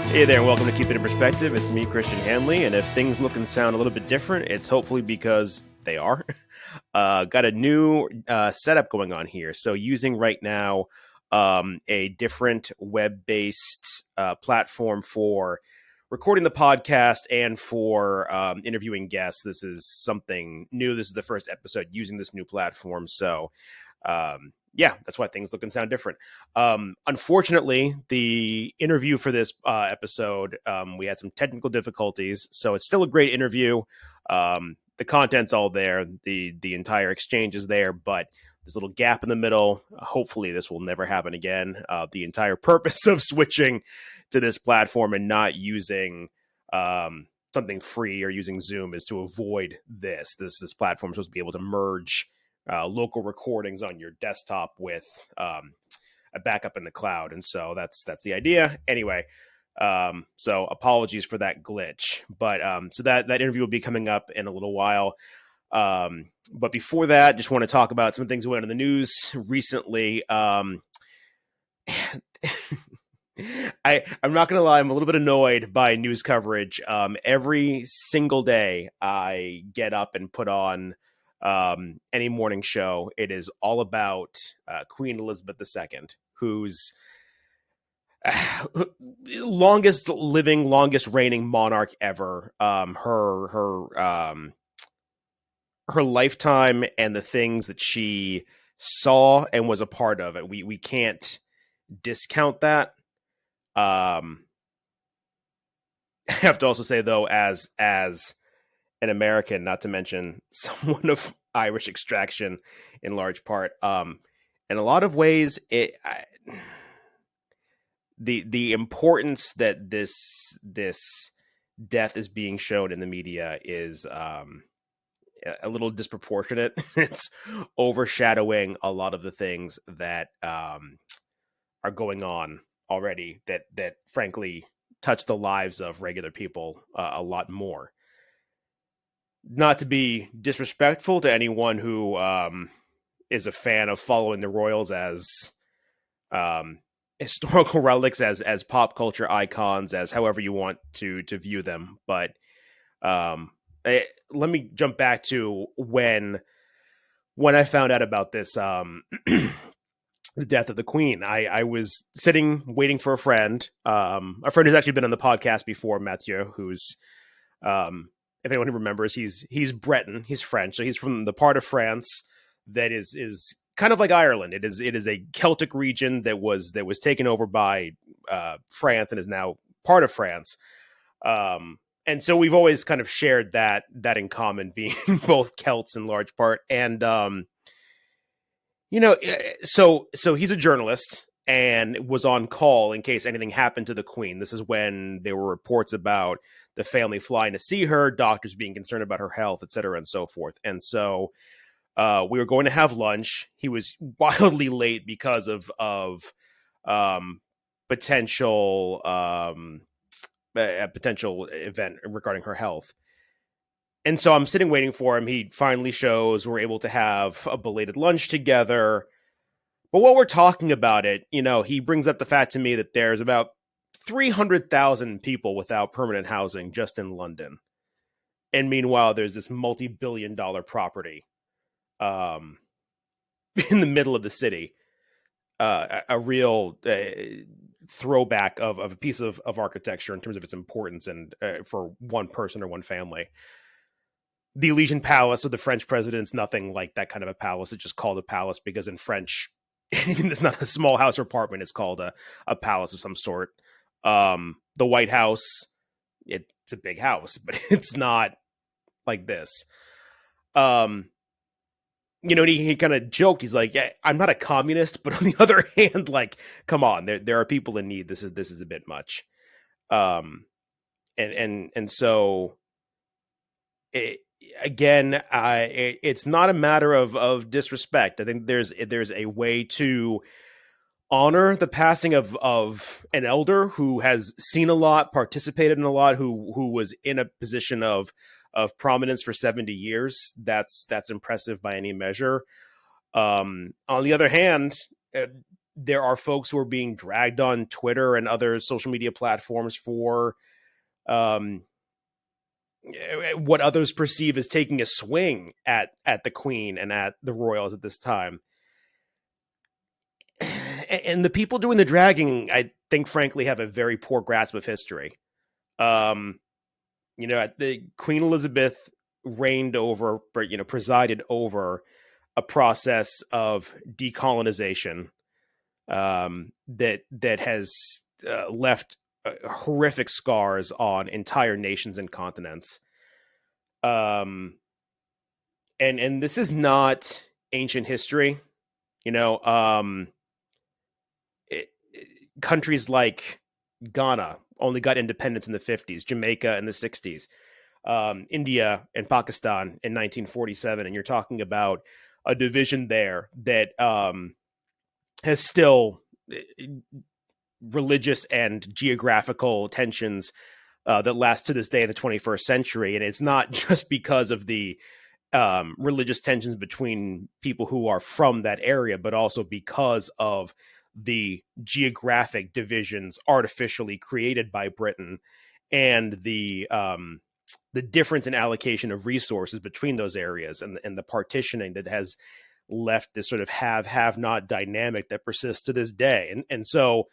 Hey there, and welcome to Keep It in Perspective. It's me, Christian Hanley, and if things look and sound a little bit different, it's hopefully because they are. Got a new setup going on here. So using right now a different web-based platform for recording the podcast and for interviewing guests. This is something new. This is the first episode using this new platform. So yeah, that's why things look and sound different. Unfortunately, the interview for this episode, we had some technical difficulties. So it's still a great interview. The content's all there. The entire exchange is there, but there's a little gap in the middle. Hopefully this will never happen again. The entire purpose of switching to this platform and not using something free or using Zoom is to avoid this. This platform is supposed to be able to merge local recordings on your desktop with a backup in the cloud. And so that's the idea. Anyway, so apologies for that glitch. But so that interview will be coming up in a little while. But before that, just want to talk about some things that went in the news recently. I'm not going to lie, I'm a little bit annoyed by news coverage. Every single day I get up and put on any morning show, it is all about Queen Elizabeth II, who's longest reigning monarch ever. Her lifetime and the things that she saw and was a part of it. We can't discount that. I have to also say, though, as an American, not to mention someone of Irish extraction in large part, in a lot of ways, the importance that this death is being shown in the media is a little disproportionate. It's overshadowing a lot of the things that are going on already that frankly touch the lives of regular people a lot more. Not to be disrespectful to anyone who is a fan of following the royals as historical relics, as pop culture icons, as however you want to view them. But let me jump back to when I found out about this, the death of the Queen. I was sitting waiting for a friend who's actually been on the podcast before, Mathieu, who's if anyone remembers, he's Breton, he's French, so he's from the part of France that is kind of like Ireland. It is a Celtic region that was taken over by France and is now part of France. And so we've always kind of shared that in common, being both Celts in large part. And so he's a journalist and was on call in case anything happened to the Queen. This is when there were reports about the family flying to see her, doctors being concerned about her health, et cetera, and so forth. And so we were going to have lunch. He was wildly late because of potential a potential event regarding her health. And so I'm sitting waiting for him. He finally shows. We're able to have a belated lunch together. But while we're talking about it, he brings up the fact to me that there's about 300,000 people without permanent housing just in London. And meanwhile, there's this multi-billion-dollar property in the middle of the city. A real throwback of a piece of architecture in terms of its importance and for one person or one family. The Elysian Palace of the French president's nothing like that kind of a palace. It's just called a palace because in French, anything that's not a small house or apartment is called a palace of some sort. The White House, it's a big house, but it's not like this. He kind of joked. He's like, "Yeah, I'm not a communist, but on the other hand, like, come on, there are people in need. This is a bit much." And so it's not a matter of disrespect. I think there's a way to honor the passing of an elder who has seen a lot, participated in a lot, who was in a position of prominence for 70 years. That's impressive by any measure. On the other hand, there are folks who are being dragged on Twitter and other social media platforms for what others perceive as taking a swing at the Queen and at the royals at this time. And the people doing the dragging, I think, frankly, have a very poor grasp of history. The Queen Elizabeth presided over a process of decolonization that has left horrific scars on entire nations and continents. And this is not ancient history, countries like Ghana only got independence in the 50s, Jamaica in the 60s, India and Pakistan in 1947. And you're talking about a division there that has still religious and geographical tensions that last to this day in the 21st century. And it's not just because of the religious tensions between people who are from that area, but also because of the geographic divisions artificially created by Britain and the difference in allocation of resources between those areas and the partitioning that has left this sort of have-not dynamic that persists to this day. And so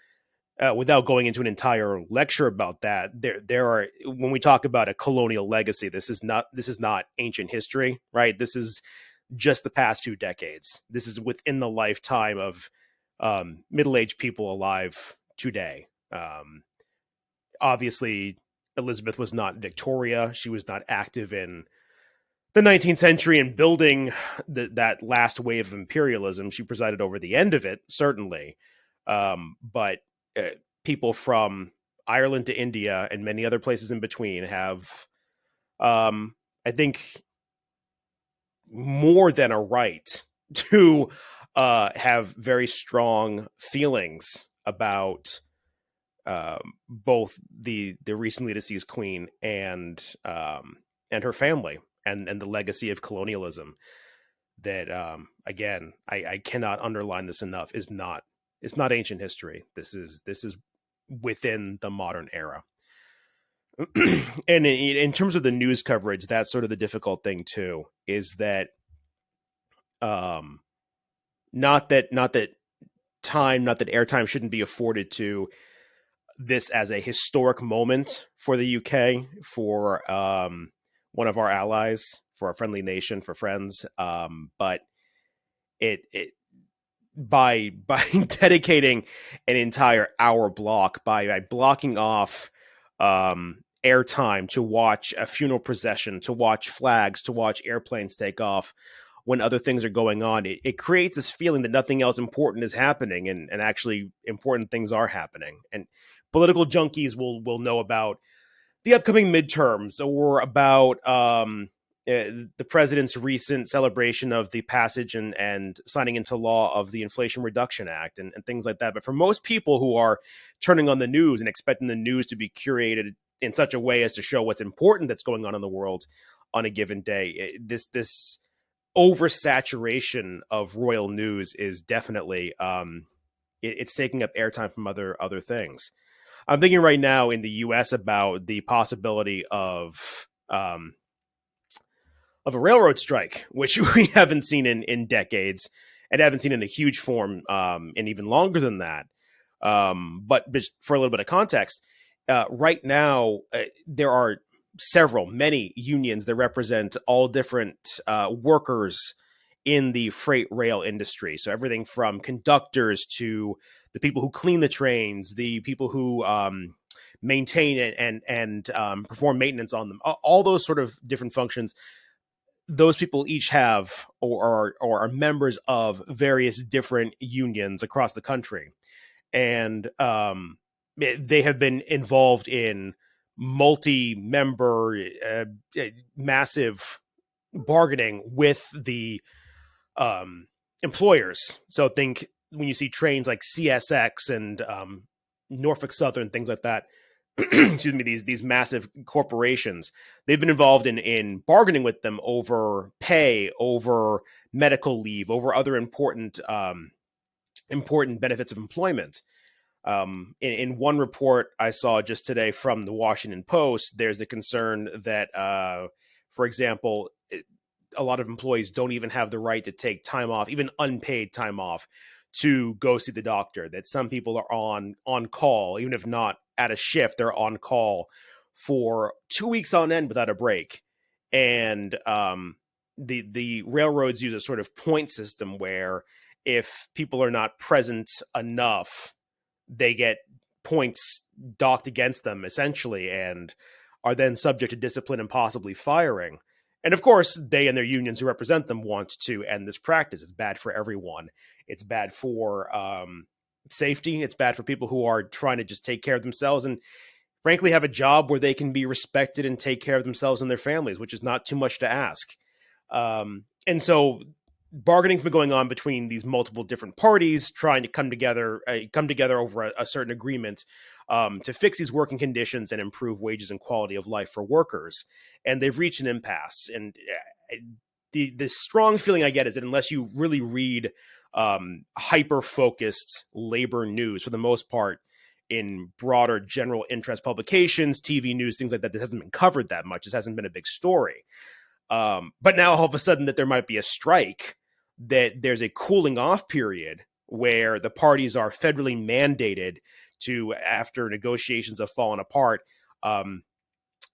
without going into an entire lecture about that, there are, when we talk about a colonial legacy, this is not ancient history, right? This is just the past 2 decades. This is within the lifetime of middle-aged people alive today. Obviously, Elizabeth was not Victoria. She was not active in the 19th century and building that last wave of imperialism. She presided over the end of it, certainly. But people from Ireland to India and many other places in between have, I think, more than a right to have very strong feelings about both the recently deceased Queen and her family and the legacy of colonialism that, again, I cannot underline this enough, it's not ancient history. This is within the modern era. And in terms of the news coverage, that's sort of the difficult thing too, is that not that airtime shouldn't be afforded to this as a historic moment for the UK, for one of our allies, for a friendly nation, for friends. But it by dedicating an entire hour block, by blocking off airtime to watch a funeral procession, to watch flags, to watch airplanes take off when other things are going on, it creates this feeling that nothing else important is happening, and actually important things are happening. And political junkies will know about the upcoming midterms, or about the president's recent celebration of the passage and signing into law of the Inflation Reduction Act and things like that. But for most people who are turning on the news and expecting the news to be curated in such a way as to show what's important that's going on in the world on a given day, this oversaturation of royal news is definitely it's taking up airtime from other things. I'm thinking right now in the U.S. about the possibility of a railroad strike, which we haven't seen in decades, and haven't seen in a huge form in even longer than that. But just for a little bit of context, right now there are many unions that represent all different workers in the freight rail industry. So everything from conductors to the people who clean the trains, the people who maintain and perform maintenance on them, all those sort of different functions. Those people each have or are members of various different unions across the country. And they have been involved in multi-member, massive bargaining with the employers. So think when you see trains like CSX and Norfolk Southern, things like that, excuse me, these massive corporations, they've been involved in bargaining with them over pay, over medical leave, over other important important benefits of employment. In one report I saw just today from the Washington Post, there's the concern that, for example, a lot of employees don't even have the right to take time off, even unpaid time off, to go see the doctor. That some people are on call, even if not at a shift, they're on call for 2 weeks on end without a break. And the railroads use a sort of point system where if people are not present enough, they get points docked against them, essentially, and are then subject to discipline and possibly firing. And of course, they and their unions who represent them want to end this practice. It's bad for everyone. It's bad for safety. It's bad for people who are trying to just take care of themselves and, frankly, have a job where they can be respected and take care of themselves and their families, which is not too much to ask. And so bargaining's been going on between these multiple different parties, trying to come together over a certain agreement to fix these working conditions and improve wages and quality of life for workers. And they've reached an impasse. And the strong feeling I get is that unless you really read hyper-focused labor news, for the most part, in broader general interest publications, TV news, things like that, this hasn't been covered that much. This hasn't been a big story. But now all of a sudden that there might be a strike, that there's a cooling off period where the parties are federally mandated to, after negotiations have fallen apart,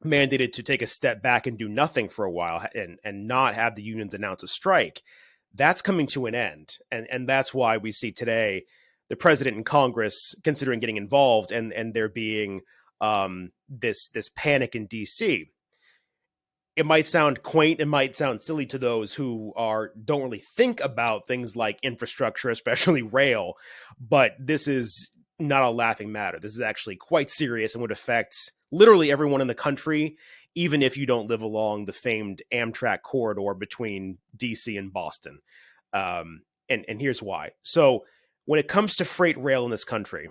mandated to take a step back and do nothing for a while and not have the unions announce a strike. That's coming to an end. And that's why we see today the president and Congress considering getting involved and there being this panic in DC. It might sound quaint, it might sound silly to those who don't really think about things like infrastructure, especially rail, but this is not a laughing matter. This is actually quite serious and would affect literally everyone in the country, even if you don't live along the famed Amtrak corridor between DC and Boston. And here's why. So when it comes to freight rail in this country,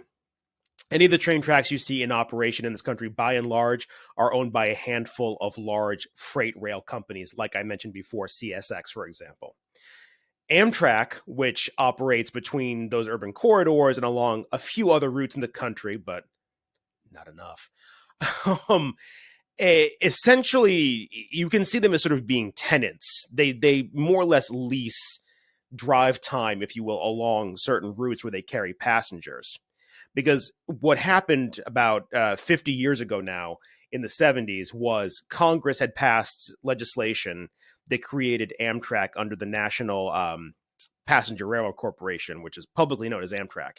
any of the train tracks you see in operation in this country, by and large, are owned by a handful of large freight rail companies, like I mentioned before, CSX, for example. Amtrak, which operates between those urban corridors and along a few other routes in the country, but not enough. Essentially, you can see them as sort of being tenants. They more or less lease drive time, if you will, along certain routes where they carry passengers. Because what happened about 50 years ago now, in the 70s, was Congress had passed legislation that created Amtrak under the National Passenger Railroad Corporation, which is publicly known as Amtrak.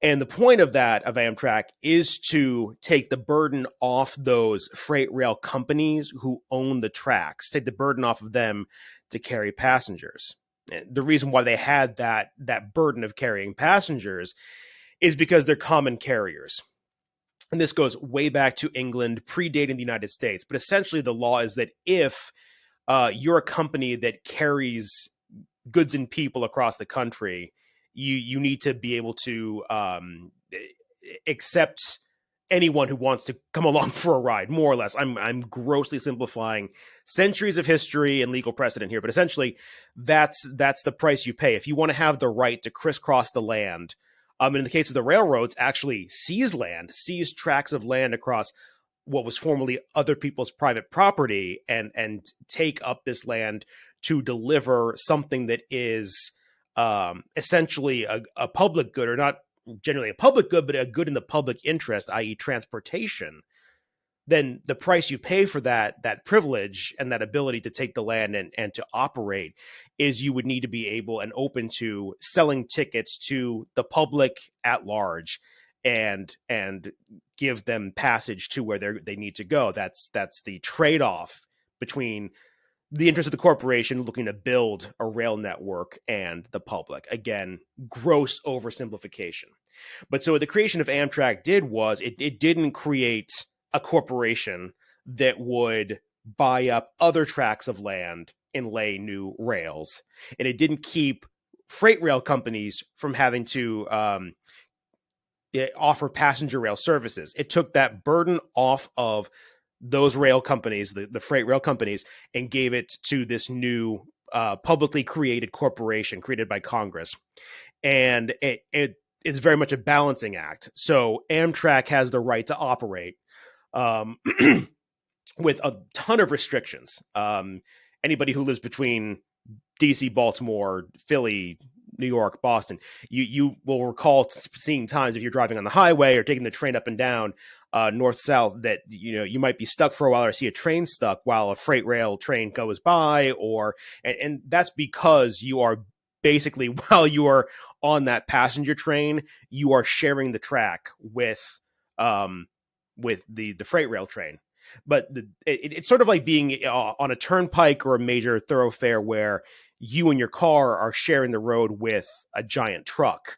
And the point of Amtrak is to take the burden off those freight rail companies who own the tracks, take the burden off of them to carry passengers. The reason why they had that burden of carrying passengers is because they're common carriers. And this goes way back to England, predating the United States. But essentially the law is that if you're a company that carries goods and people across the country, you need to be able to accept anyone who wants to come along for a ride, more or less. I'm grossly simplifying centuries of history and legal precedent here, but essentially that's the price you pay. If you want to have the right to crisscross the land, in the case of the railroads, actually seize tracts of land across what was formerly other people's private property and take up this land to deliver something that is essentially a public good, or not generally a public good, but a good in the public interest, i.e. transportation, then the price you pay for that privilege and that ability to take the land and to operate is you would need to be able and open to selling tickets to the public at large and give them passage to where they need to go. That's the trade-off between the interest of the corporation looking to build a rail network and the public. Again, gross oversimplification. But so what the creation of Amtrak did was it didn't create a corporation that would buy up other tracts of land and lay new rails. And it didn't keep freight rail companies from having to offer passenger rail services. It took that burden off of those rail companies, the freight rail companies, and gave it to this new publicly created corporation created by Congress. and it is very much a balancing act. So Amtrak has the right to operate um, with a ton of restrictions. Anybody who lives between DC, Baltimore, Philly, New York, Boston, you will recall seeing times if you're driving on the highway or taking the train up and down north south that you might be stuck for a while or see a train stuck while a freight rail train goes by, and that's because you are basically, while you are on that passenger train, you are sharing the track with the freight rail train. But it's sort of like being on a turnpike or a major thoroughfare where you and your car are sharing the road with a giant truck.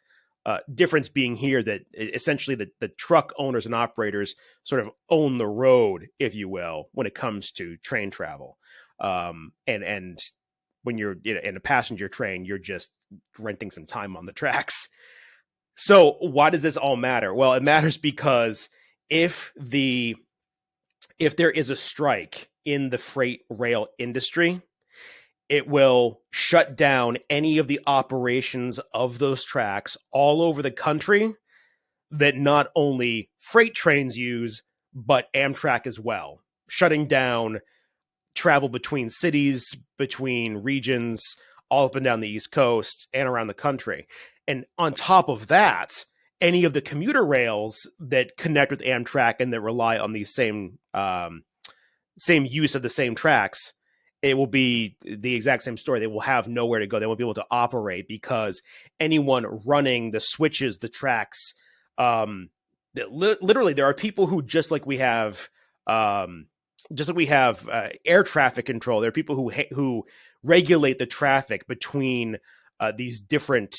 Difference being here that essentially the truck owners and operators sort of own the road, if you will, when it comes to train travel. And when you're in a passenger train, you're just renting some time on the tracks. So why does this all matter? Well, it matters because if there is a strike in the freight rail industry, it will shut down any of the operations of those tracks all over the country that not only freight trains use, but Amtrak as well, shutting down travel between cities, between regions, all up and down the East Coast and around the country. And on top of that, any of the commuter rails that connect with Amtrak and that rely on these same use of the same tracks, it will be the exact same story. They will have nowhere to go. They won't be able to operate because anyone running the switches, the tracks, literally there are people who, just like we have air traffic control, there are people who regulate the traffic between these different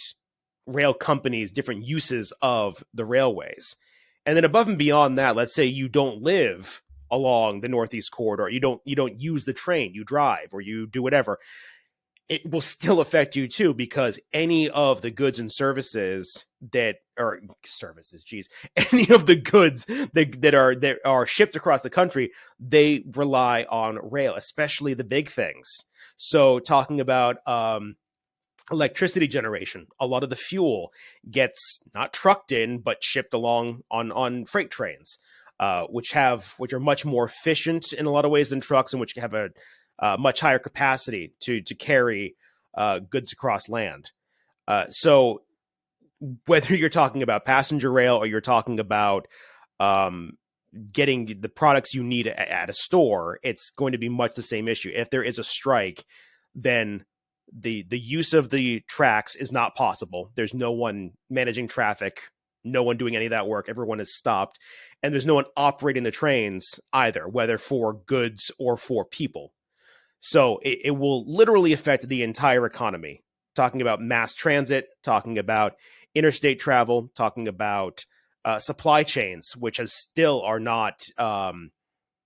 rail companies, different uses of the railways. And then above and beyond that, let's say you don't live along the Northeast corridor, you don't use the train, you drive or you do whatever, it will still affect you too, because any of the goods and services any of the goods that are shipped across the country, they rely on rail, especially the big things. So talking about electricity generation, a lot of the fuel gets not trucked in but shipped along on freight trains, which are much more efficient in a lot of ways than trucks, and which have a much higher capacity to carry goods across land. So whether you're talking about passenger rail or you're talking about getting the products you need at a store, it's going to be much the same issue. If there is a strike, then the use of the tracks is not possible. There's no one managing traffic, no one doing any of that work. Everyone is stopped. And there's no one operating the trains either, whether for goods or for people. So it will literally affect the entire economy. Talking about mass transit, talking about interstate travel, talking about supply chains, which still are not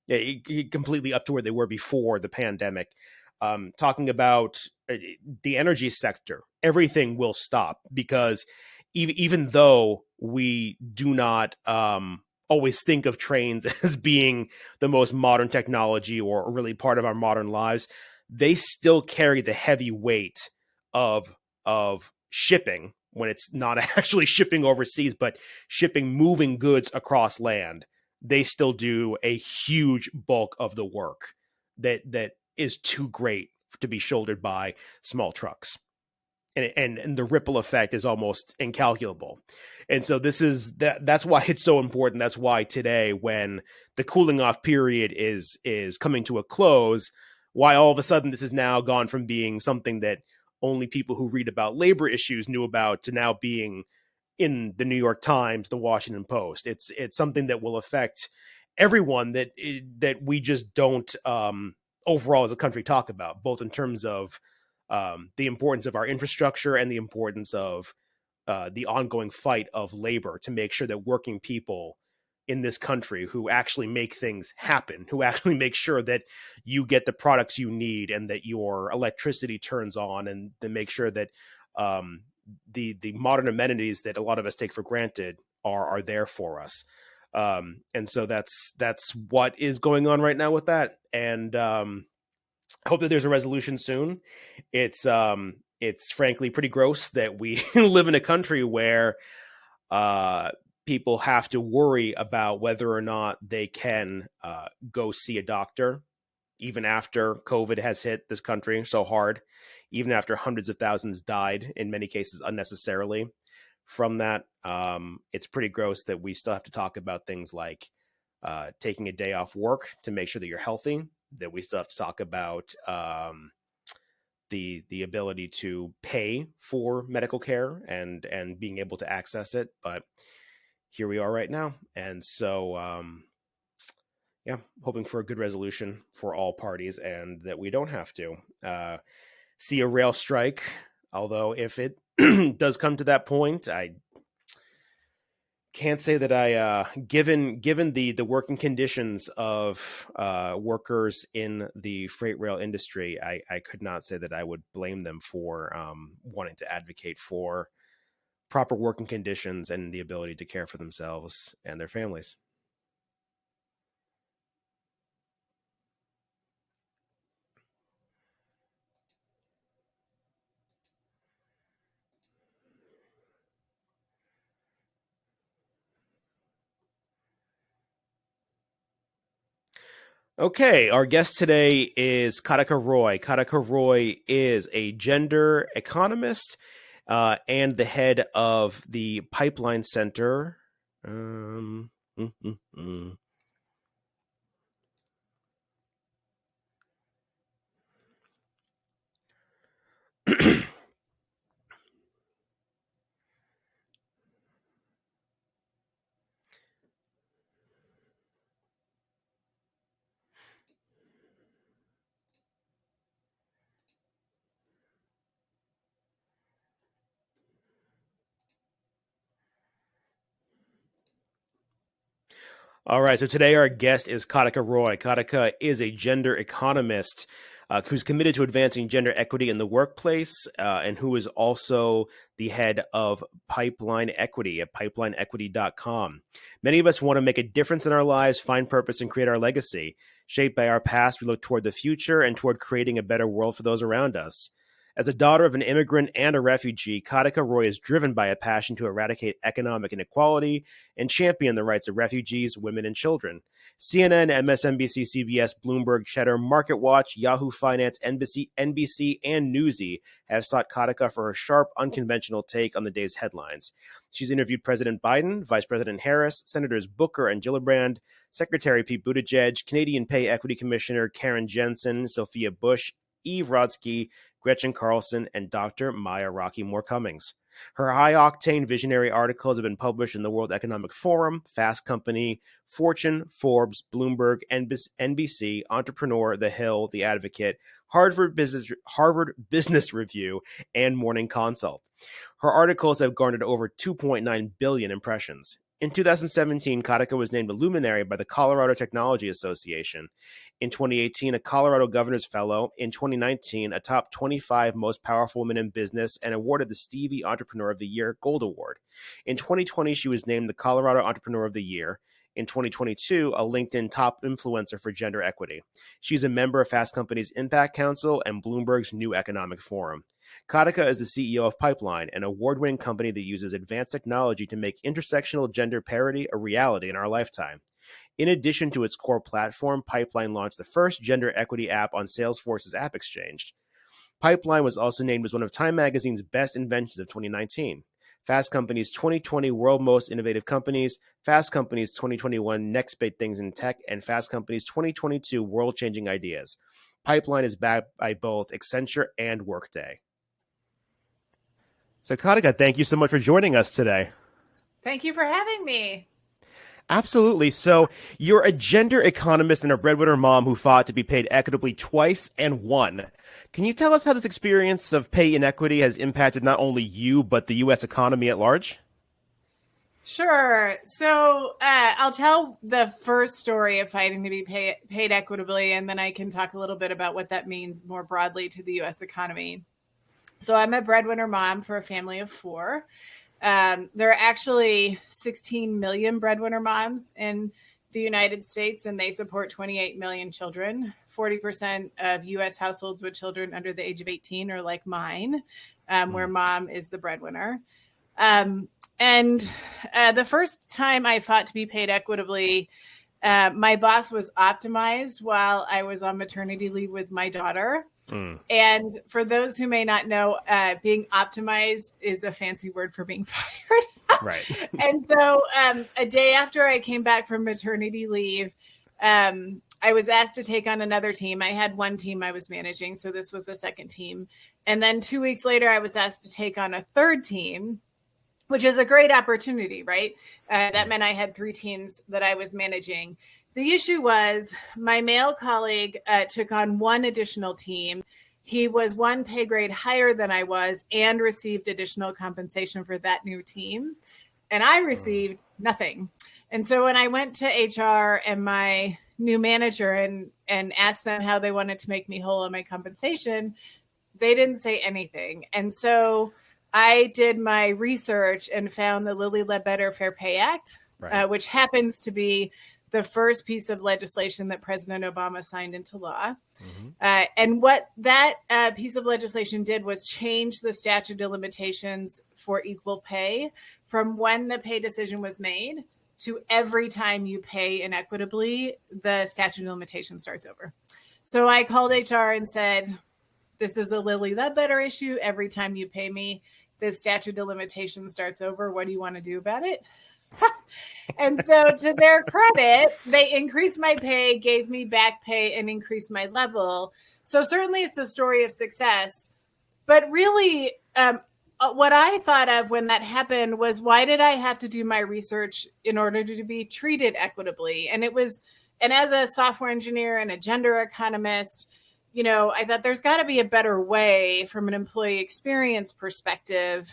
completely up to where they were before the pandemic. Talking about the energy sector, everything will stop because even though we do not always think of trains as being the most modern technology or really part of our modern lives, they still carry the heavy weight of shipping when it's not actually shipping overseas, but moving goods across land. They still do a huge bulk of the work that is too great to be shouldered by small trucks. And the ripple effect is almost incalculable. And so that's why it's so important. That's why today, when the cooling off period is coming to a close, why all of a sudden this has now gone from being something that only people who read about labor issues knew about to now being in the New York Times, the Washington Post. It's something that will affect everyone that we just don't overall as a country talk about, both in terms of the importance of our infrastructure and the importance of the ongoing fight of labor to make sure that working people in this country who actually make things happen, who actually make sure that you get the products you need and that your electricity turns on, and then make sure that the modern amenities that a lot of us take for granted are there for us. And so that's what is going on right now with that. And I hope that there's a resolution soon. It's it's frankly pretty gross that we live in a country where people have to worry about whether or not they can go see a doctor, even after COVID has hit this country so hard, even after hundreds of thousands died, in many cases unnecessarily from that. It's pretty gross that we still have to talk about things like taking a day off work to make sure that you're healthy, that we still have to talk about the ability to pay for medical care and being able to access it. But here we are right now. And so, hoping for a good resolution for all parties and that we don't have to see a rail strike. Although if it does come to that point, I can't say that I, given the working conditions of workers in the freight rail industry, I could not say that I would blame them for wanting to advocate for proper working conditions and the ability to care for themselves and their families. Okay, our guest today is Katica Roy. Katica Roy is a gender economist and the head of the Pipeline Center. All right, so today our guest is Katica Roy. Katica is a gender economist who's committed to advancing gender equity in the workplace and who is also the head of Pipeline Equity at pipelineequity.com. Many of us want to make a difference in our lives, find purpose, and create our legacy. Shaped by our past, we look toward the future and toward creating a better world for those around us. As a daughter of an immigrant and a refugee, Katica Roy is driven by a passion to eradicate economic inequality and champion the rights of refugees, women, and children. CNN, MSNBC, CBS, Bloomberg, Cheddar, MarketWatch, Yahoo Finance, NBC, and Newsy have sought Katica for her sharp, unconventional take on the day's headlines. She's interviewed President Biden, Vice President Harris, Senators Booker and Gillibrand, Secretary Pete Buttigieg, Canadian Pay Equity Commissioner Karen Jensen, Sophia Bush, Eve Rodsky, Gretchen, Carlson, and Dr. Maya Rockeymoore Cummings. Her high-octane visionary articles have been published in the World Economic Forum, Fast Company, Fortune, Forbes, Bloomberg, NBC, Entrepreneur, The Hill, The Advocate, Harvard Business Review, and Morning Consult. Her articles have garnered over 2.9 billion impressions. In 2017, Katica was named a luminary by the Colorado Technology Association. In 2018, a Colorado Governor's Fellow. In 2019, a top 25 most powerful women in business and awarded the Stevie Entrepreneur of the Year Gold Award. In 2020, she was named the Colorado Entrepreneur of the Year. In 2022, a LinkedIn top influencer for gender equity. She's a member of Fast Company's Impact Council and Bloomberg's New Economic Forum. Katica is the CEO of Pipeline, an award-winning company that uses advanced technology to make intersectional gender parity a reality in our lifetime. In addition to its core platform, Pipeline launched the first gender equity app on Salesforce's App Exchange. Pipeline was also named as one of Time Magazine's best inventions of 2019. Fast Company's 2020 World Most Innovative Companies, Fast Company's 2021 Next Big Things in Tech, and Fast Company's 2022 World Changing Ideas. Pipeline is backed by both Accenture and Workday. So, Katica, thank you so much for joining us today. Thank you for having me. Absolutely. So you're a gender economist and a breadwinner mom who fought to be paid equitably twice and won. Can you tell us how this experience of pay inequity has impacted not only you, but the U.S. economy at large? Sure. So I'll tell the first story of fighting to be paid equitably, and then I can talk a little bit about what that means more broadly to the U.S. economy. So I'm a breadwinner mom for a family of four. There are actually 16 million breadwinner moms in the United States, and they support 28 million children. 40% of U.S. households with children under the age of 18 are like mine, where mom is the breadwinner. And the first time I fought to be paid equitably, my boss was optimized while I was on maternity leave with my daughter. And for those who may not know, being optimized is a fancy word for being fired. Right. And so a day after I came back from maternity leave, I was asked to take on another team. I had one team I was managing, so this was the second team. And then 2 weeks later, I was asked to take on a third team, which is a great opportunity, right? That meant I had 3 teams that I was managing. The issue was my male colleague took on one additional team. He was 1 pay grade higher than I was and received additional compensation for that new team. And I received nothing. And so when I went to HR and my new manager and asked them how they wanted to make me whole on my compensation, they didn't say anything. And so I did my research and found the Lilly Ledbetter Fair Pay Act, right, which happens to be the first piece of legislation that President Obama signed into law. And what that piece of legislation did was change the statute of limitations for equal pay from when the pay decision was made to every time you pay inequitably, the statute of limitations starts over. So I called HR and said, this is a Lilly Ledbetter issue. Every time you pay me, the statute of limitations starts over. What do you want to do about it? And so to their credit, they increased my pay, gave me back pay, and increased my level. So certainly it's a story of success. But really, what I thought of when that happened was, why did I have to do my research in order to be treated equitably? And as a software engineer and a gender economist, I thought there's got to be a better way from an employee experience perspective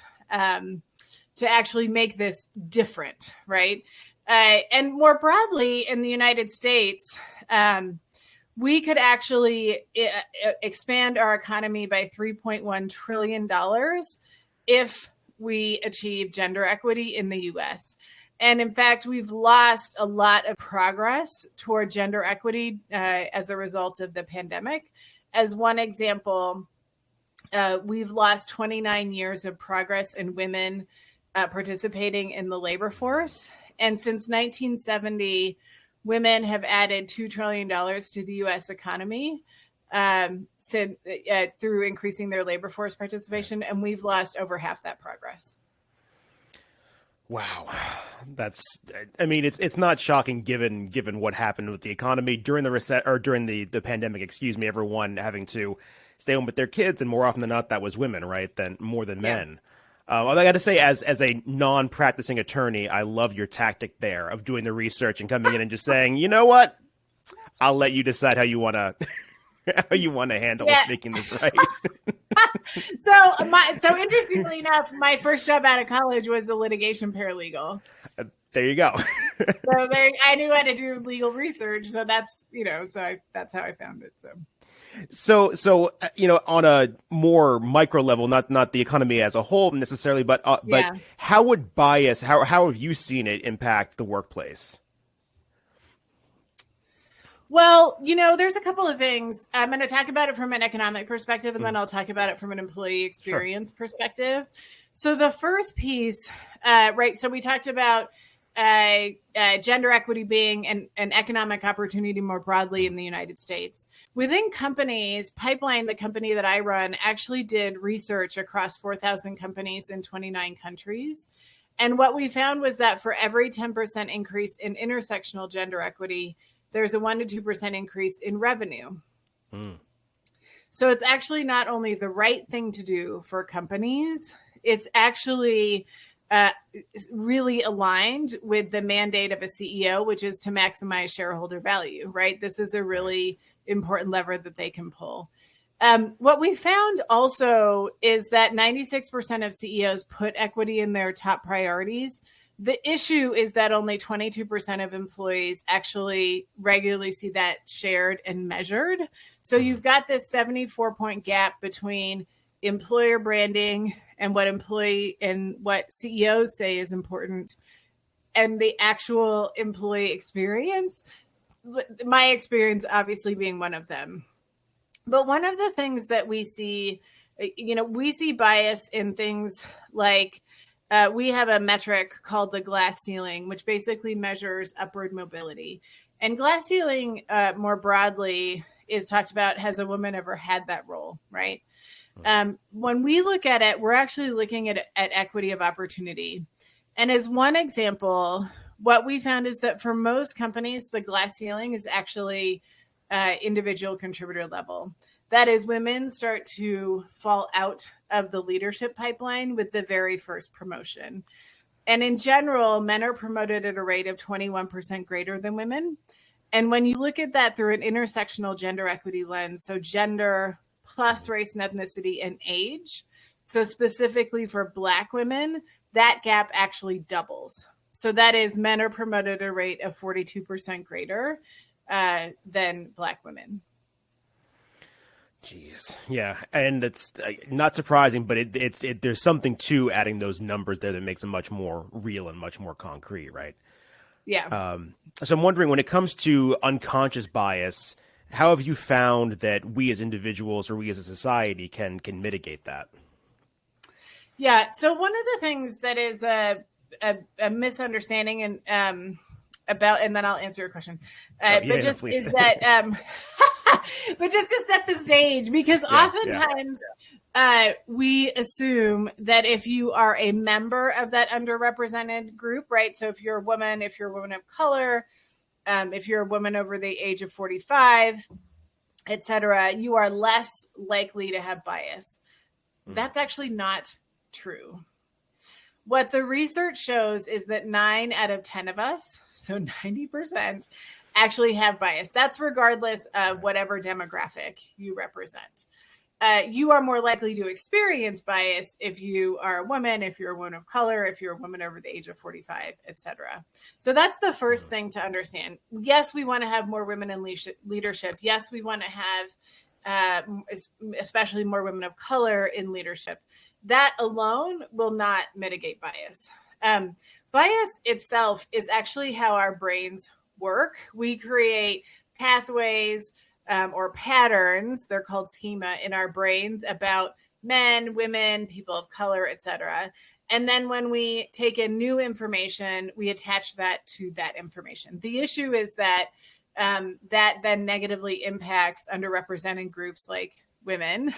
to actually make this different, right? And more broadly, in the United States, we could actually expand our economy by $3.1 trillion if we achieve gender equity in the U.S. And in fact, we've lost a lot of progress toward gender equity as a result of the pandemic. As one example, we've lost 29 years of progress in women participating in the labor force. And since 1970, women have added $2 trillion to the U.S. economy through increasing their labor force participation. And we've lost over half that progress. Wow. It's not shocking given what happened with the economy during the pandemic, everyone having to stay home with their kids. And more often than not, that was women, right? More than men. Well, I got to say, as a non-practicing attorney, I love your tactic there of doing the research and coming in and just saying, you know what, I'll let you decide how you want to handle making this right. So interestingly enough, my first job out of college was a litigation paralegal. There you go. I knew how to do legal research, so that's that's how I found it. So on a more micro level, not the economy as a whole necessarily, but how would bias, how have you seen it impact the workplace? Well, there's a couple of things. I'm going to talk about it from an economic perspective, and then I'll talk about it from an employee experience perspective. So the first piece, so we talked about gender equity being an economic opportunity more broadly in the United States. Within companies, Pipeline, the company that I run, actually did research across 4,000 companies in 29 countries. And what we found was that for every 10% increase in intersectional gender equity, there's a 1% to 2% increase in revenue. So it's actually not only the right thing to do for companies, it's actually really aligned with the mandate of a CEO, which is to maximize shareholder value, right? This is a really important lever that they can pull. What we found also is that 96% of CEOs put equity in their top priorities. The issue is that only 22% of employees actually regularly see that shared and measured. So you've got this 74-point gap between employer branding and what CEOs say is important and the actual employee experience. my experience obviously being one of them. But one of the things that we see, we see bias in things like we have a metric called the glass ceiling, which basically measures upward mobility. And glass ceiling, more broadly, is talked about, has a woman ever had that role, right? When we look at it, we're actually looking at equity of opportunity. And as one example, what we found is that for most companies, the glass ceiling is actually individual contributor level. That is, women start to fall out of the leadership pipeline with the very first promotion. And in general, men are promoted at a rate of 21% greater than women. And when you look at that through an intersectional gender equity lens, so gender plus race and ethnicity and age, so specifically for Black women, that gap actually doubles. So that is, men are promoted at a rate of 42% greater than Black women. Jeez. Yeah. And it's not surprising, but there's something to adding those numbers there that makes it much more real and much more concrete, right? Yeah. So I'm wondering, when it comes to unconscious bias, how have you found that we as individuals or we as a society can mitigate that? Yeah. So one of the things that is a misunderstanding and about, and then I'll answer your question. But just to set the stage, because oftentimes we assume that if you are a member of that underrepresented group, right? So if you're a woman, if you're a woman of color, if you're a woman over the age of 45, et cetera, you are less likely to have bias. That's actually not true. What the research shows is that 9 out of 10 of us, so 90%, actually have bias. That's regardless of whatever demographic you represent. You are more likely to experience bias if you are a woman, if you're a woman of color, if you're a woman over the age of 45, et cetera. So that's the first thing to understand. Yes, we want to have more women in leadership. Yes, we want to have especially more women of color in leadership. That alone will not mitigate bias. Bias itself is actually how our brains work. We create pathways or patterns, they're called schema, in our brains about men, women, people of color, et cetera. And then when we take in new information, we attach that to that information. The issue is that that then negatively impacts underrepresented groups like women,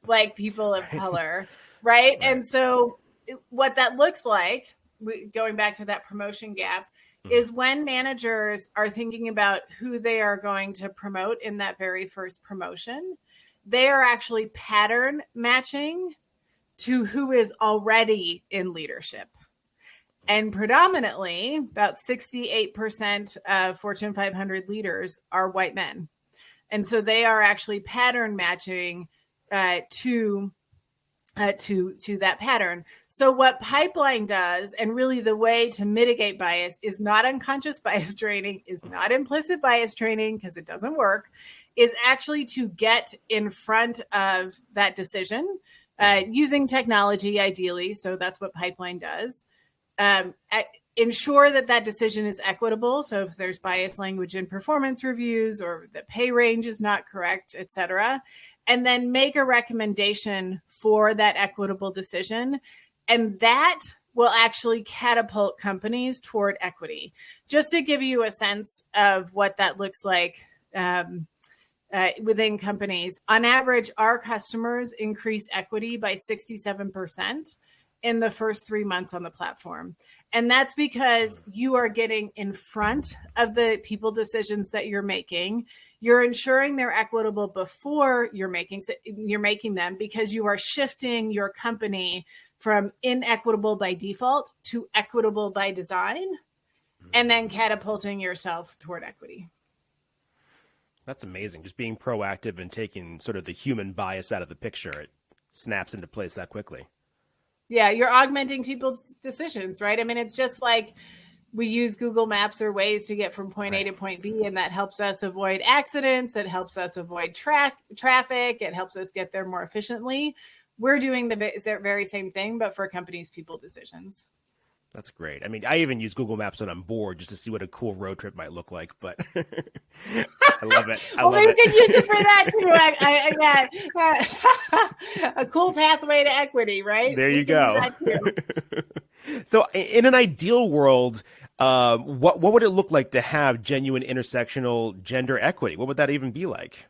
like people of color, right? And so what that looks like, going back to that promotion gap, is when managers are thinking about who they are going to promote in that very first promotion, they are actually pattern matching to who is already in leadership. And predominantly, about 68% of Fortune 500 leaders are white men. And so they are actually pattern matching to that pattern. So what Pipeline does, and really the way to mitigate bias, is not unconscious bias training, is not implicit bias training, because it doesn't work, is actually to get in front of that decision using technology, ideally. So that's what Pipeline does. Ensure that that decision is equitable. So if there's bias language in performance reviews, or the pay range is not correct, et cetera, and then make a recommendation for that equitable decision. And that will actually catapult companies toward equity. Just to give you a sense of what that looks like within companies, on average, our customers increase equity by 67% in the first 3 months on the platform. And that's because you are getting in front of the people decisions that you're making. You're ensuring they're equitable before you're making them, because you are shifting your company from inequitable by default to equitable by design, and then catapulting yourself toward equity. That's amazing. Just being proactive and taking sort of the human bias out of the picture, it snaps into place that quickly. Yeah, you're augmenting people's decisions, right? I mean, it's just like we use Google Maps or Waze to get from point A to point B, and that helps us avoid accidents. It helps us avoid traffic. It helps us get there more efficiently. We're doing the very same thing, but for companies' people decisions. That's great. I mean, I even use Google Maps when I'm bored just to see what a cool road trip might look like. But I love it. Well, we could use it for that too. A cool pathway to equity, right? There you go. So, in an ideal world, what would it look like to have genuine intersectional gender equity? What would that even be like?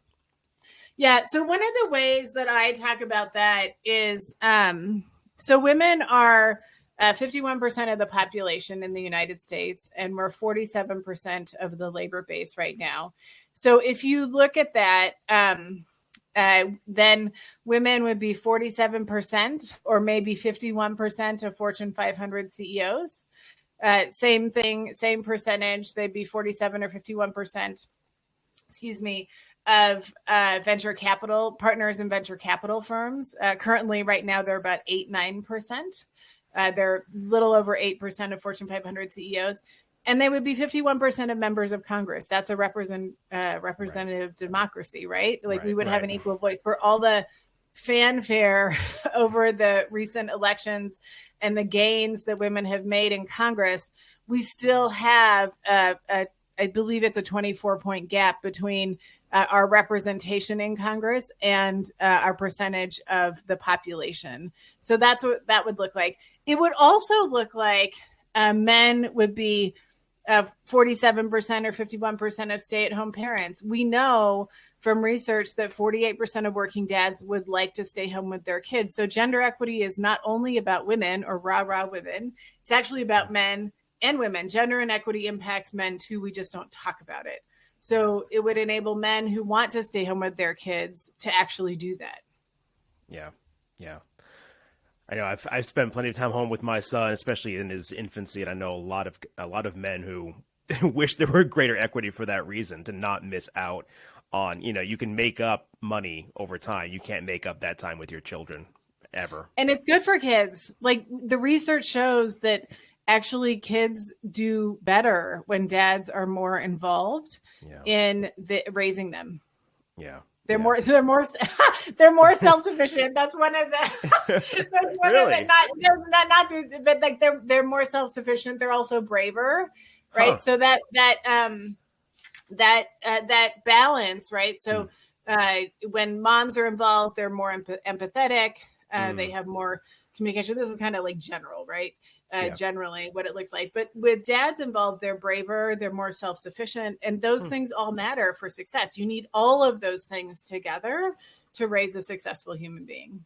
Yeah. So one of the ways that I talk about that is, so women are 51% of the population in the United States, and we're 47% of the labor base right now. So if you look at that, then women would be 47% or maybe 51% of Fortune 500 CEOs. Same thing, same percentage. They'd be 47 or 51%, of venture capital partners in venture capital firms. Currently, right now, they're about 8-9%. They're a little over 8% of Fortune 500 CEOs. And they would be 51% of members of Congress. That's a representative democracy, right? Like we would have an equal voice. For all the fanfare over the recent elections and the gains that women have made in Congress, we still have, I believe it's a 24-point gap between our representation in Congress and our percentage of the population. So that's what that would look like. It would also look like men would be 47% or 51% of stay-at-home parents. We know from research that 48% of working dads would like to stay home with their kids. So gender equity is not only about women or rah-rah women. It's actually about men and women. Gender inequity impacts men too. We just don't talk about it. So it would enable men who want to stay home with their kids to actually do that. Yeah. Yeah. I know I've spent plenty of time home with my son, especially in his infancy. And I know a lot of men who wish there were greater equity for that reason, to not miss out on, you can make up money over time. You can't make up that time with your children ever. And it's good for kids. Like the research shows that actually kids do better when dads are more involved in raising them. Yeah. They're more self-sufficient. That's one of the really? But like they're more self-sufficient. They're also braver, right? So that balance, right? So when moms are involved, they're more empathetic. They have more communication. This is kind of like general, right? Generally what it looks like. But with dads involved, they're braver, they're more self-sufficient, and those things all matter for success. You need all of those things together to raise a successful human being.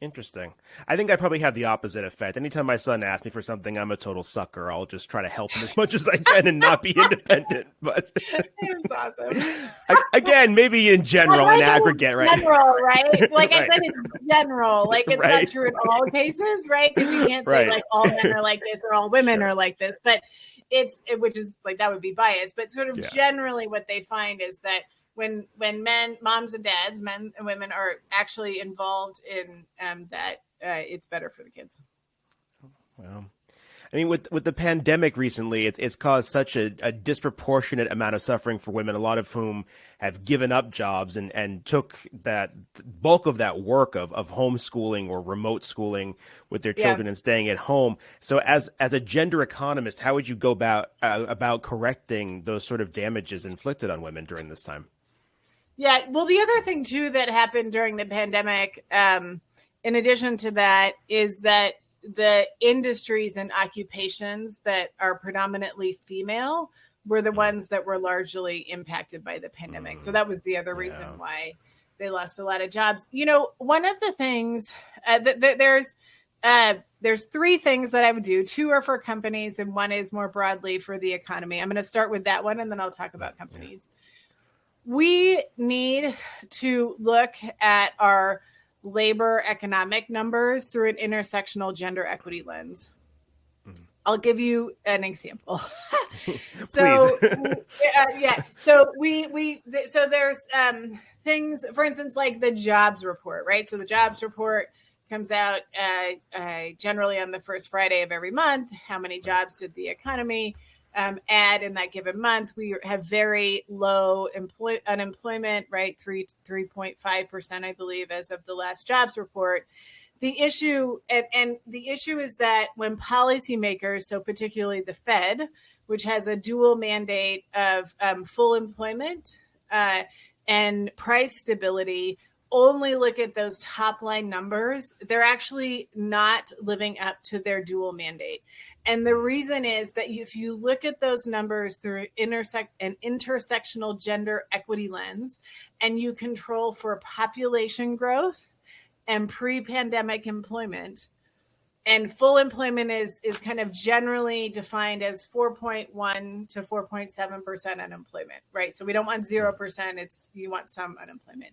Interesting. I think I probably have the opposite effect. Anytime my son asks me for something, I'm a total sucker. I'll just try to help him as much as I can and not be independent. But it's awesome. Again, maybe in general, in aggregate, right? General, right? Like I said, it's general. Like it's not true in all cases, right? Because you can't say like all men are like this or all women are like this. But which is like that would be biased. But sort of generally, what they find is that when moms and dads, men and women are actually involved in that, it's better for the kids. Well, I mean, with the pandemic recently, it's caused such a disproportionate amount of suffering for women, a lot of whom have given up jobs and took that bulk of that work of homeschooling or remote schooling with their children and staying at home. So as a gender economist, how would you go about correcting those sort of damages inflicted on women during this time? Yeah, well, the other thing, too, that happened during the pandemic, in addition to that, is that the industries and occupations that are predominantly female were the ones that were largely impacted by the pandemic. So that was the other reason why they lost a lot of jobs. One of the things, there's three things that I would do. Two are for companies and one is more broadly for the economy. I'm going to start with that one and then I'll talk about companies. We need to look at our labor economic numbers through an intersectional gender equity lens. I'll give you an example. So there's things, for instance, like the jobs report, right? So the jobs report comes out generally on the first Friday of every month. How many jobs did the economy add in that given month? We have very low unemployment, right? 3.5%, I believe, as of the last jobs report. the issue, and the issue is that when policymakers, so particularly the Fed, which has a dual mandate of full employment and price stability, only look at those top line numbers, they're actually not living up to their dual mandate. And the reason is that if you look at those numbers through an intersectional gender equity lens, and you control for population growth and pre-pandemic employment, and full employment is kind of generally defined as 4.1 to 4.7% unemployment, right? So we don't want 0%, you want some unemployment.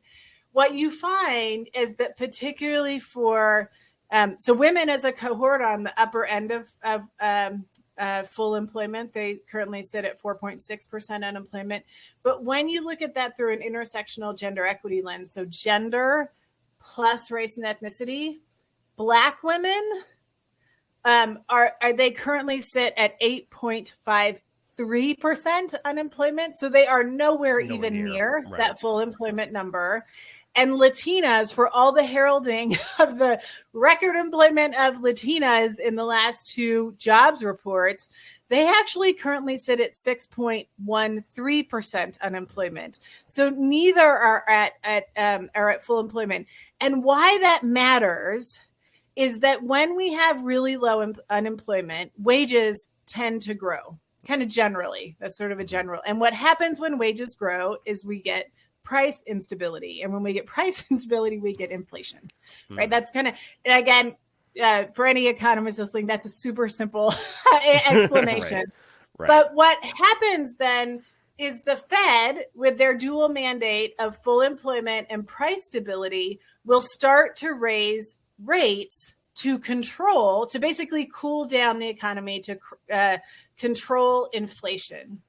What you find is that particularly for so women as a cohort on the upper end of full employment, they currently sit at 4.6% unemployment. But when you look at that through an intersectional gender equity lens, so gender plus race and ethnicity, Black women they currently sit at 8.53% unemployment. So they are nowhere even near right. that full employment number. And Latinas, for all the heralding of the record employment of Latinas in the last two jobs reports, they actually currently sit at 6.13% unemployment. So neither are at full employment. And why that matters is that when we have really low unemployment, wages tend to grow, kind of generally. That's sort of a general. And what happens when wages grow is we get price instability. And when we get price instability, we get inflation, right? That's kind of, again, for any economist listening, that's a super simple explanation. Right. But what happens then is the Fed, with their dual mandate of full employment and price stability, will start to raise rates to basically cool down the economy, to control inflation.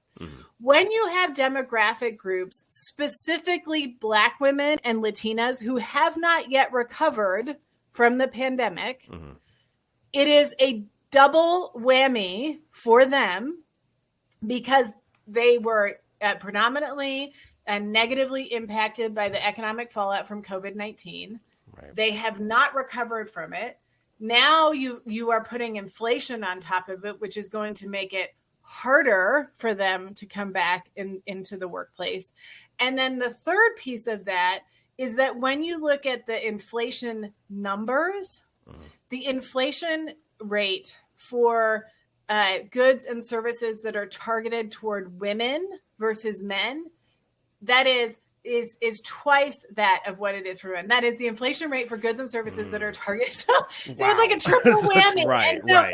When you have demographic groups, specifically Black women and Latinas, who have not yet recovered from the pandemic, it is a double whammy for them because they were predominantly and negatively impacted by the economic fallout from COVID-19. Right. They have not recovered from it. Now you are putting inflation on top of it, which is going to make it harder for them to come back into the workplace. And then the third piece of that is that when you look at the inflation numbers, the inflation rate for goods and services that are targeted toward women versus men, that is twice that of what it is for men. That is the inflation rate for goods and services that are targeted. So it's like a triple whammy. Right. So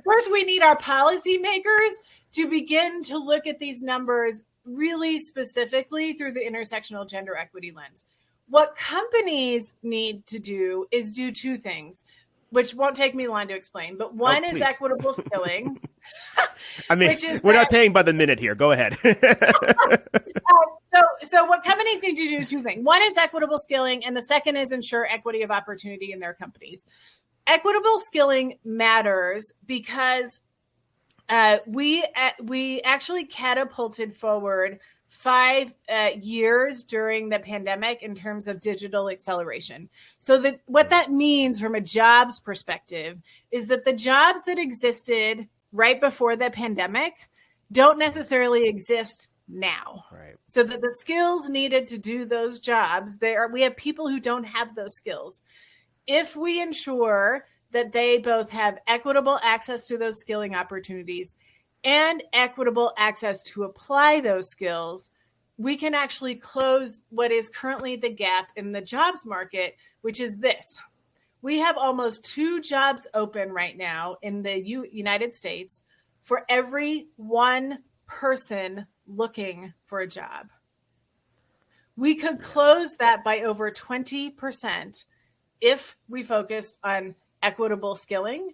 first we need our policymakers to begin to look at these numbers really specifically through the intersectional gender equity lens. What companies need to do is do two things, which won't take me long to explain. But one is equitable skilling. I mean, we're not paying by the minute here. Go ahead. So what companies need to do is two things. One is equitable skilling, and the second is ensure equity of opportunity in their companies. Equitable skilling matters because we actually catapulted forward 5 years during the pandemic in terms of digital acceleration. So what that means from a jobs perspective is that the jobs that existed right before the pandemic don't necessarily exist now. Right. So that the skills needed to do those jobs, we have people who don't have those skills. If we ensure that they both have equitable access to those skilling opportunities and equitable access to apply those skills, we can actually close what is currently the gap in the jobs market, which is this. We have almost 2 jobs open right now in the United States for every 1 person looking for a job. We could close that by over 20% if we focused on equitable skilling,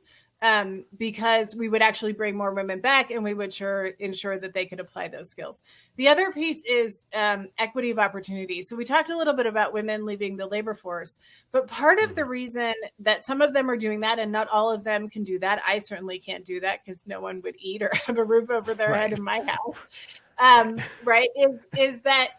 because we would actually bring more women back and we would ensure that they could apply those skills. The other piece is equity of opportunity. So we talked a little bit about women leaving the labor force, but part of the reason that some of them are doing that and not all of them can do that, I certainly can't do that because no one would eat or have a roof over their head in my house, right, is that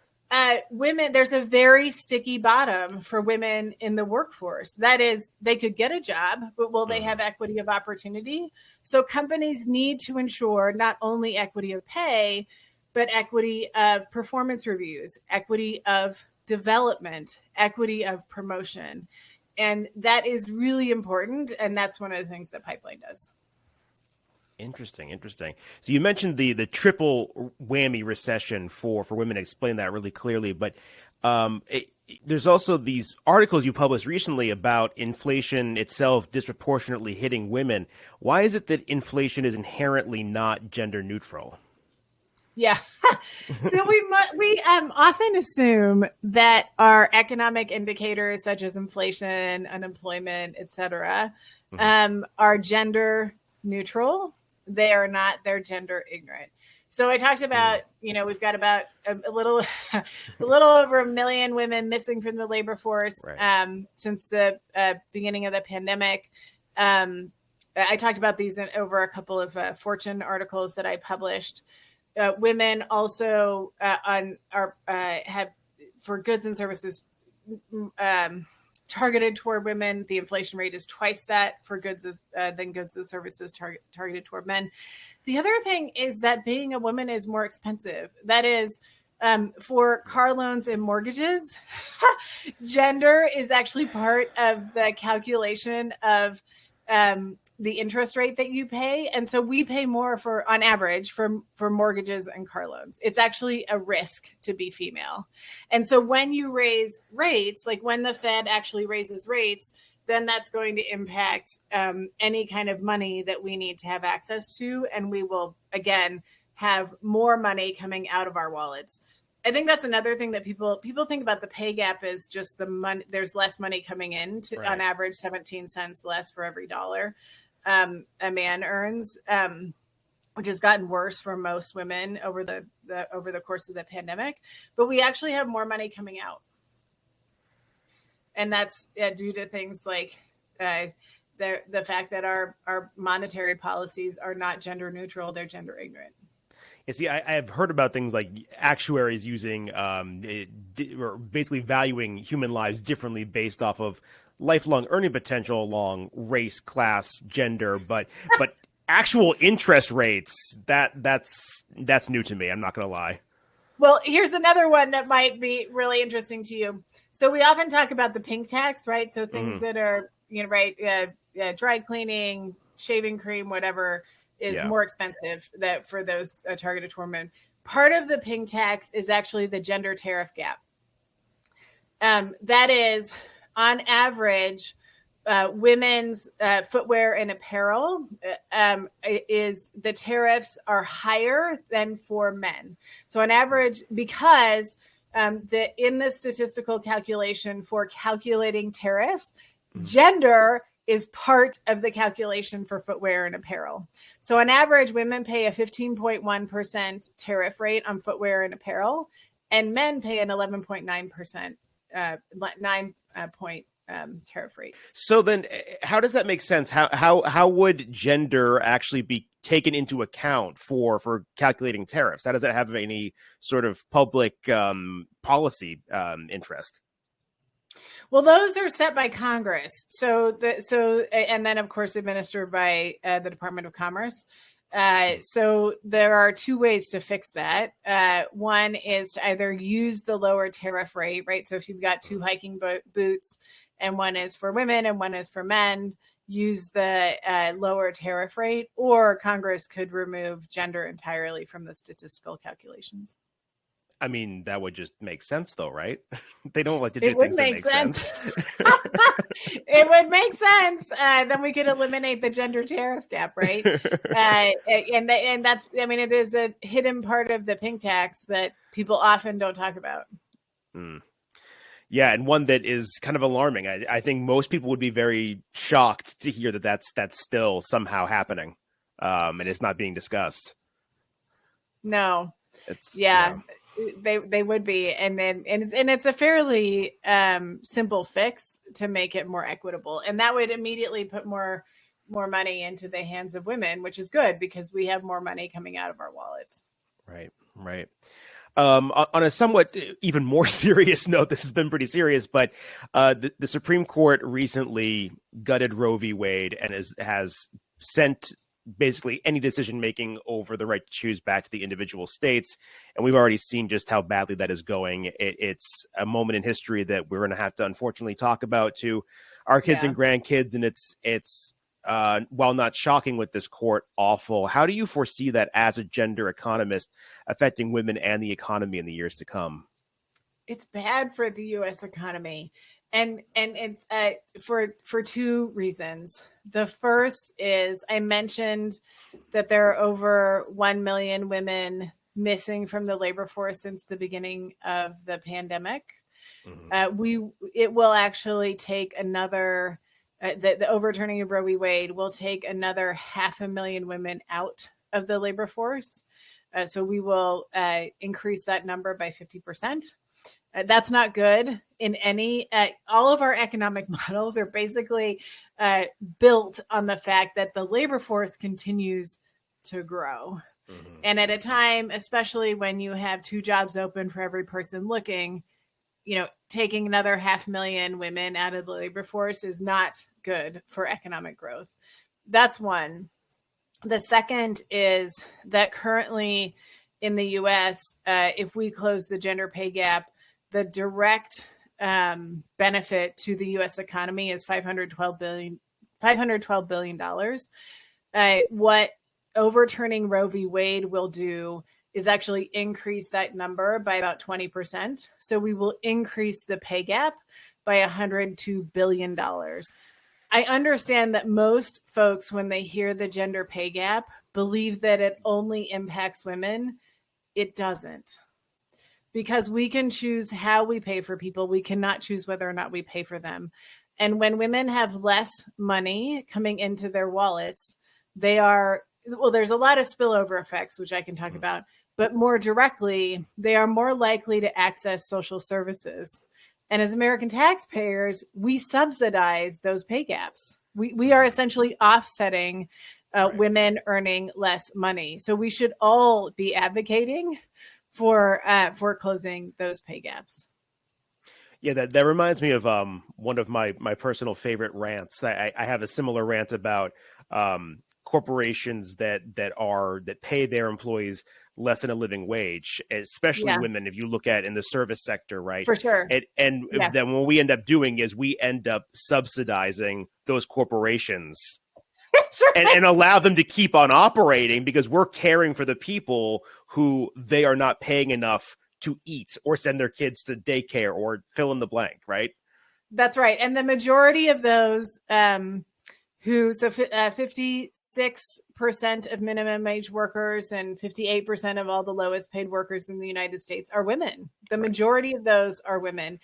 women, there's a very sticky bottom for women in the workforce. That is, they could get a job, but will they have equity of opportunity? So companies need to ensure not only equity of pay, but equity of performance reviews, equity of development, equity of promotion. And that is really important. And that's one of the things that Pipeline does. Interesting. So you mentioned the triple whammy recession for women. Explain that really clearly. But there's also these articles you published recently about inflation itself disproportionately hitting women. Why is it that inflation is inherently not gender neutral? Yeah. So we often assume that our economic indicators such as inflation, unemployment, et cetera, are gender neutral. They are not. They're gender ignorant. So I talked about, we've got about a little over 1 million women missing from the labor force since the beginning of the pandemic. I talked about these over a couple of Fortune articles that I published. Women also have for goods and services targeted toward women. The inflation rate is twice that for goods than goods and services targeted toward men. The other thing is that being a woman is more expensive. That is, for car loans and mortgages, gender is actually part of the calculation of the interest rate that you pay. And so we pay more on average for mortgages and car loans. It's actually a risk to be female. And so when you raise rates, like when the Fed actually raises rates, then that's going to impact any kind of money that we need to have access to. And we will, again, have more money coming out of our wallets. I think that's another thing that people think about the pay gap is just the money. There's less money coming in on average, 17 cents less for every dollar a man earns, which has gotten worse for most women over the course of the pandemic. But we actually have more money coming out, and that's due to things like the fact that our monetary policies are not gender neutral; they're gender ignorant. You see, I have heard about things like actuaries using or basically valuing human lives differently based off of lifelong earning potential along race, class, gender, but actual interest rates, that's new to me. I'm not going to lie. Well, here's another one that might be really interesting to you. So we often talk about the pink tax, right? So things that are, dry cleaning, shaving cream, whatever is more expensive for those targeted toward men. Part of the pink tax is actually the gender tariff gap. That is, on average, women's footwear and apparel the tariffs are higher than for men. So on average, because in the statistical calculation for calculating tariffs, gender is part of the calculation for footwear and apparel. So on average, women pay a 15.1% tariff rate on footwear and apparel, and men pay an 11.9% 9-point tariff rate. So then how does that make sense? How would gender actually be taken into account for calculating tariffs? How does that have any sort of public policy interest? Well, those are set by Congress. And then of course administered by the Department of Commerce. So there are two ways to fix that. One is to either use the lower tariff rate, right? So if you've got two hiking boots and one is for women and one is for men, use the lower tariff rate, or Congress could remove gender entirely from the statistical calculations. I mean, that would just make sense, though, right? They don't like to do things that make sense. It would make sense. Then we could eliminate the gender tariff gap, right? And that's, I mean, it is a hidden part of the pink tax that people often don't talk about. Yeah, and one that is kind of alarming. I think most people would be very shocked to hear that that's still somehow happening, and it's not being discussed. No. They would be, and it's a fairly simple fix to make it more equitable, and that would immediately put more money into the hands of women, which is good because we have more money coming out of our wallets. Right. On a somewhat even more serious note, this has been pretty serious, but the Supreme Court recently gutted Roe v. Wade and has sent basically any decision making over the right to choose back to the individual states. And we've already seen just how badly that is going. It's a moment in history that we're going to have to unfortunately talk about to our kids and grandkids. And it's while not shocking with this court, awful. How do you foresee that as a gender economist affecting women and the economy in the years to come? It's bad for the U.S. economy. And it's for two reasons. The first is I mentioned that there are over 1 million women missing from the labor force since the beginning of the pandemic. Mm-hmm. It will actually take another, the overturning of Roe v. Wade will take another 500,000 women out of the labor force. So we will increase that number by 50%. That's not good in any, all of our economic models are basically built on the fact that the labor force continues to grow. Mm-hmm. And at a time, especially when you have 2 jobs open for every person looking, taking another 500,000 women out of the labor force is not good for economic growth. That's one. The second is that currently in the US, if we close the gender pay gap, the direct benefit to the U.S. economy is $512 billion. What overturning Roe v. Wade will do is actually increase that number by about 20%. So we will increase the pay gap by $102 billion. I understand that most folks, when they hear the gender pay gap, believe that it only impacts women. It doesn't. Because we can choose how we pay for people. We cannot choose whether or not we pay for them. And when women have less money coming into their wallets, there's a lot of spillover effects, which I can talk about, but more directly, they are more likely to access social services. And as American taxpayers, we subsidize those pay gaps. We are essentially offsetting women earning less money. So we should all be advocating for closing those pay gaps. Yeah, that reminds me of one of my personal favorite rants. I have a similar rant about corporations that pay their employees less than a living wage, especially women. If you look at in the service sector, right? For sure. And then what we end up doing is we end up subsidizing those corporations. Right. And allow them to keep on operating because we're caring for the people who they are not paying enough to eat or send their kids to daycare or fill in the blank, right? That's right. And the majority of those 56% of minimum wage workers and 58% of all the lowest paid workers in the United States are women. The majority of those are women.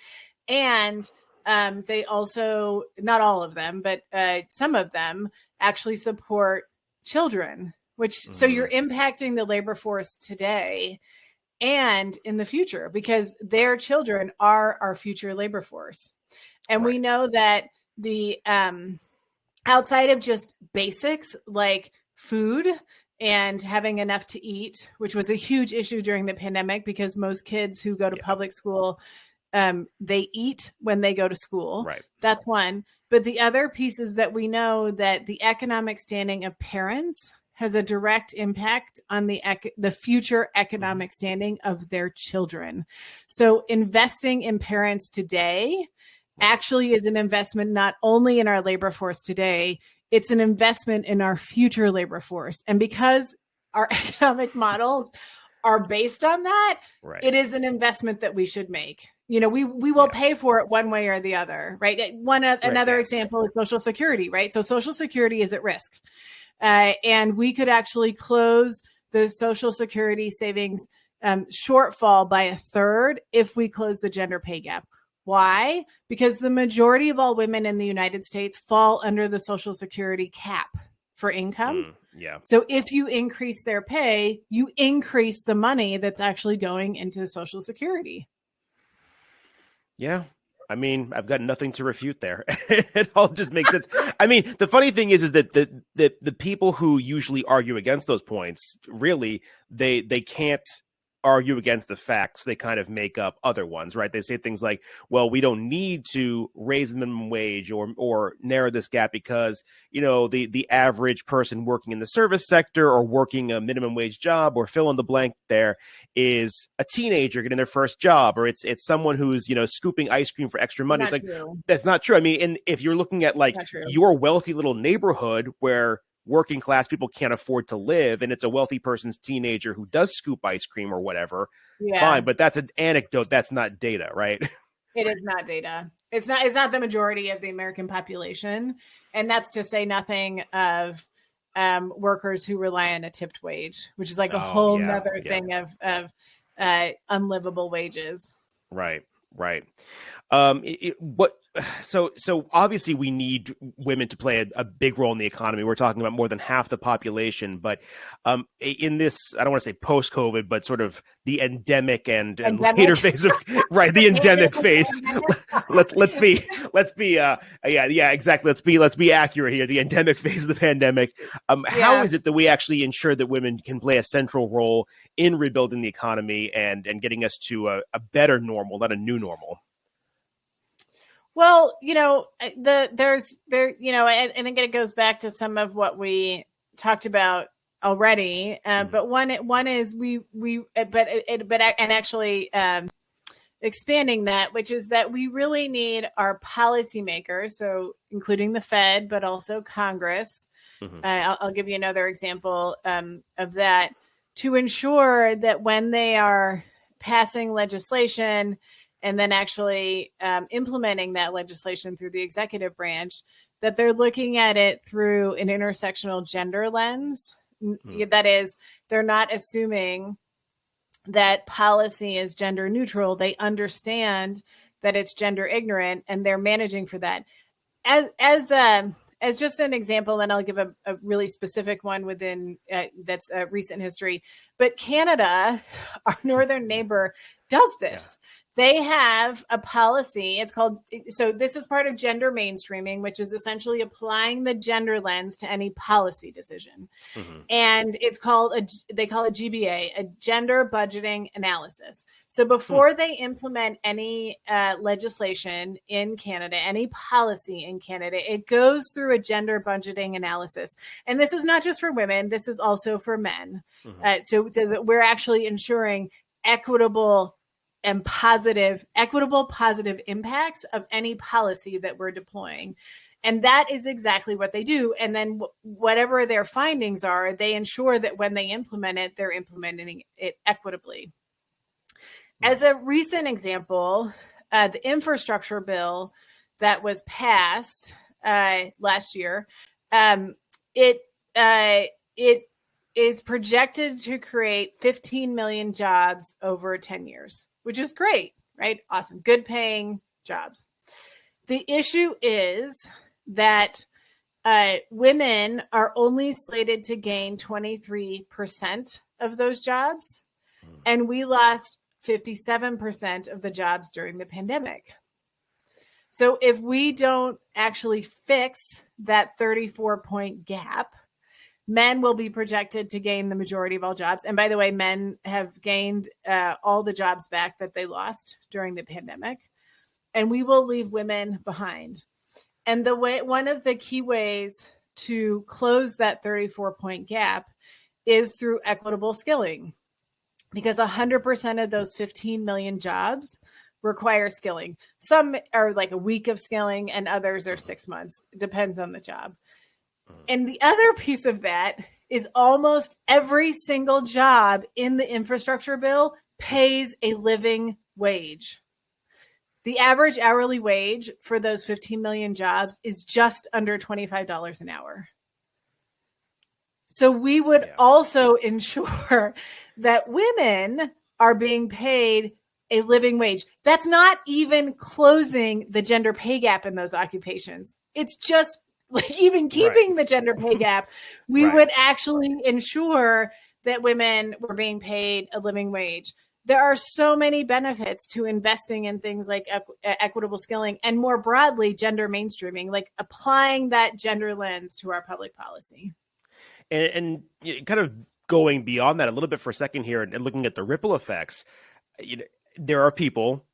And they also, not all of them, but some of them actually support children, so you're impacting the labor force today and in the future because their children are our future labor force. And we know that the outside of just basics like food and having enough to eat, which was a huge issue during the pandemic because most kids who go to public school, they eat when they go to school. Right. That's one. But the other piece is that we know that the economic standing of parents has a direct impact on the future economic standing of their children. So investing in parents today actually is an investment not only in our labor force today, it's an investment in our future labor force. And because our economic models are based on that, it is an investment that we should make. We will pay for it one way or the other, right? Another example is Social Security, right? So Social Security is at risk. And we could actually close the Social Security savings shortfall by a third if we close the gender pay gap. Why? Because the majority of all women in the United States fall under the Social Security cap for income. So if you increase their pay, you increase the money that's actually going into Social Security. Yeah. I mean, I've got nothing to refute there. It all just makes sense. I mean, the funny thing is that the people who usually argue against those points, really, they can't argue against the facts, they kind of make up other ones, right? They say things like, well, we don't need to raise the minimum wage or narrow this gap because, the average person working in the service sector or working a minimum wage job or fill in the blank there is a teenager getting their first job, or it's someone who's, scooping ice cream for extra money. Not It's like, true. that's not true. I mean, and if you're looking at like your wealthy little neighborhood where working class people can't afford to live, and it's a wealthy person's teenager who does scoop ice cream or whatever, fine, but that's an anecdote. That's not data, right? It is not data. It's not the majority of the American population. And that's to say nothing of workers who rely on a tipped wage, which is like a whole nother thing of unlivable wages. Right. So obviously we need women to play a big role in the economy. We're talking about more than half the population, but in this, I don't want to say post-COVID, but sort of the endemic and later phase of the endemic phase. Let's be exactly. Let's be accurate here. The endemic phase of the pandemic. How is it that we actually ensure that women can play a central role in rebuilding the economy and getting us to a better normal, not a new normal? Well, I think it goes back to some of what we talked about already. But one is expanding that, which is that we really need our policymakers, so including the Fed, but also Congress. I'll give you another example of that, to ensure that when they are passing legislation and then actually implementing that legislation through the executive branch, that they're looking at it through an intersectional gender lens. That is, they're not assuming that policy is gender neutral. They understand that it's gender ignorant, and they're managing for that. As just an example, and I'll give a really specific one within that's recent history. But Canada, our northern neighbor, does this. Yeah. They have a policy. This is part of gender mainstreaming, which is essentially applying the gender lens to any policy decision. And they call it GBA, a gender budgeting analysis. So before they implement any legislation in Canada, any policy in Canada, it goes through a gender budgeting analysis. And this is not just for women. This is also for men. So we're actually ensuring equitable positive impacts of any policy that we're deploying. And that is exactly what they do. And then whatever their findings are, they ensure that when they implement it, they're implementing it equitably. As a recent example, the infrastructure bill that was passed last year, it is projected to create 15 million jobs over 10 years. Which is great, right? Awesome. Good paying jobs. The issue is that women are only slated to gain 23% of those jobs. And we lost 57% of the jobs during the pandemic. So if we don't actually fix that 34-point gap, men will be projected to gain the majority of all jobs. And by the way, men have gained all the jobs back that they lost during the pandemic. And we will leave women behind. And one of the key ways to close that 34-point gap is through equitable skilling. Because 100% of those 15 million jobs require skilling. Some are like a week of skilling and others are 6 months. It depends on the job. And the other piece of that is almost every single job in the infrastructure bill pays a living wage. The average hourly wage for those 15 million jobs is just under $25 an hour. So we would also ensure that women are being paid a living wage. That's not even closing the gender pay gap in those occupations. It's just like even keeping the gender pay gap, we would actually ensure that women were being paid a living wage. There are so many benefits to investing in things like equitable skilling and more broadly, gender mainstreaming, like applying that gender lens to our public policy. And kind of going beyond that a little bit for a second here and looking at the ripple effects, there are people,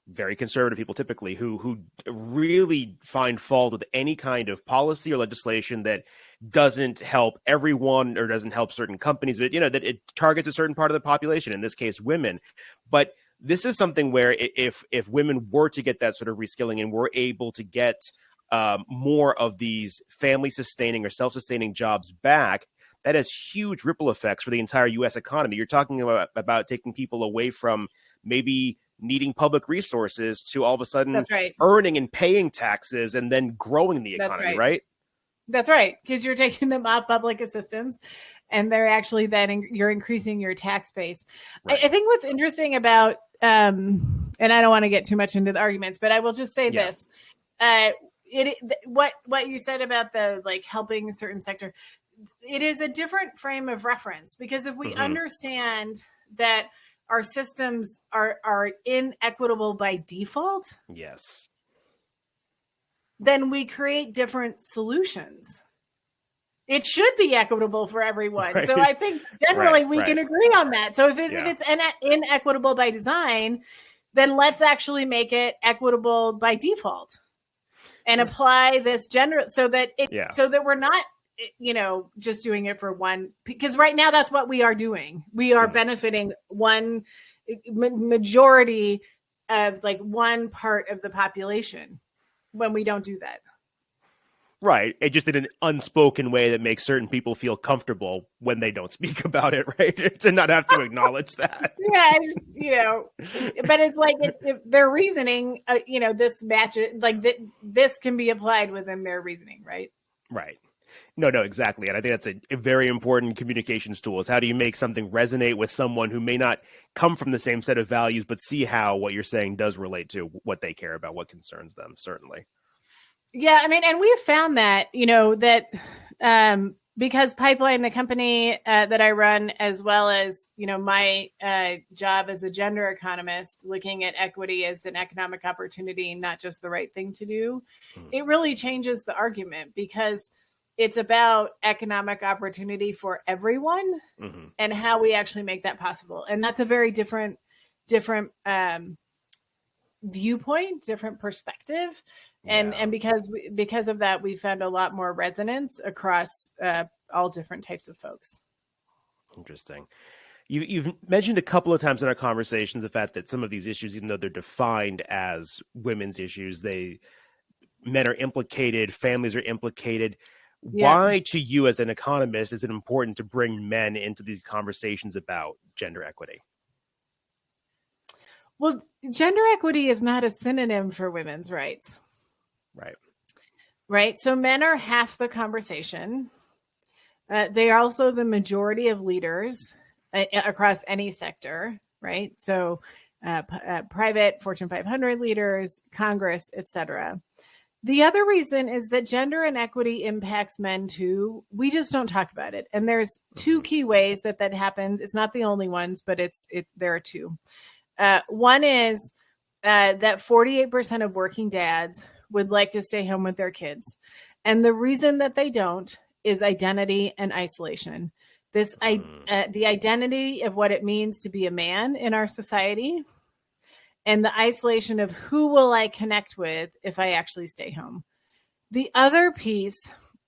very conservative people typically, who really find fault with any kind of policy or legislation that doesn't help everyone or doesn't help certain companies, but that it targets a certain part of the population, in this case women. But this is something where if women were to get that sort of reskilling and were able to get more of these family sustaining or self-sustaining jobs back, that has huge ripple effects for the entire U.S. economy. You're talking about taking people away from maybe needing public resources to all of a sudden earning and paying taxes and then growing the economy, right? That's right. Because you're taking them off public assistance and they're actually then you're increasing your tax base. Right. I think what's interesting about, and I don't want to get too much into the arguments, but I will just say this. What you said about the helping a certain sector, it is a different frame of reference, because if we understand that our systems are inequitable by default, yes, then we create different solutions. It should be equitable for everyone. Right. So I think generally we can agree on that. So if it's inequitable by design, then let's actually make it equitable by default and apply this general so that we're not just doing it for one, because right now that's what we are doing. We are benefiting one majority of one part of the population when we don't do that. Right. It just in an unspoken way that makes certain people feel comfortable when they don't speak about it, right? To not have to acknowledge that. Yeah, but it's if their reasoning, this matches, this can be applied within their reasoning, right? Right. No, exactly. And I think that's a very important communications tool, is how do you make something resonate with someone who may not come from the same set of values, but see how what you're saying does relate to what they care about, what concerns them, certainly. Yeah, I mean, and we've found that, because Pipeline, the company that I run, as well as, my job as a gender economist, looking at equity as an economic opportunity, not just the right thing to do, it really changes the argument, because it's about economic opportunity for everyone and how we actually make that possible. And that's a very different viewpoint, different perspective. And because of that, we found a lot more resonance across all different types of folks. Interesting. You've mentioned a couple of times in our conversations the fact that some of these issues, even though they're defined as women's issues, men are implicated, families are implicated. Why, to you as an economist, is it important to bring men into these conversations about gender equity? Well, gender equity is not a synonym for women's rights. Right. So men are half the conversation. They are also the majority of leaders across any sector. Right. So private, Fortune 500 leaders, Congress, etc. The other reason is that gender inequity impacts men too. We just don't talk about it. And there's two key ways that happens. It's not the only ones, but there are two. One is that 48% of working dads would like to stay home with their kids. And the reason that they don't is identity and isolation. The identity of what it means to be a man in our society, and the isolation of who will I connect with if I actually stay home. The other piece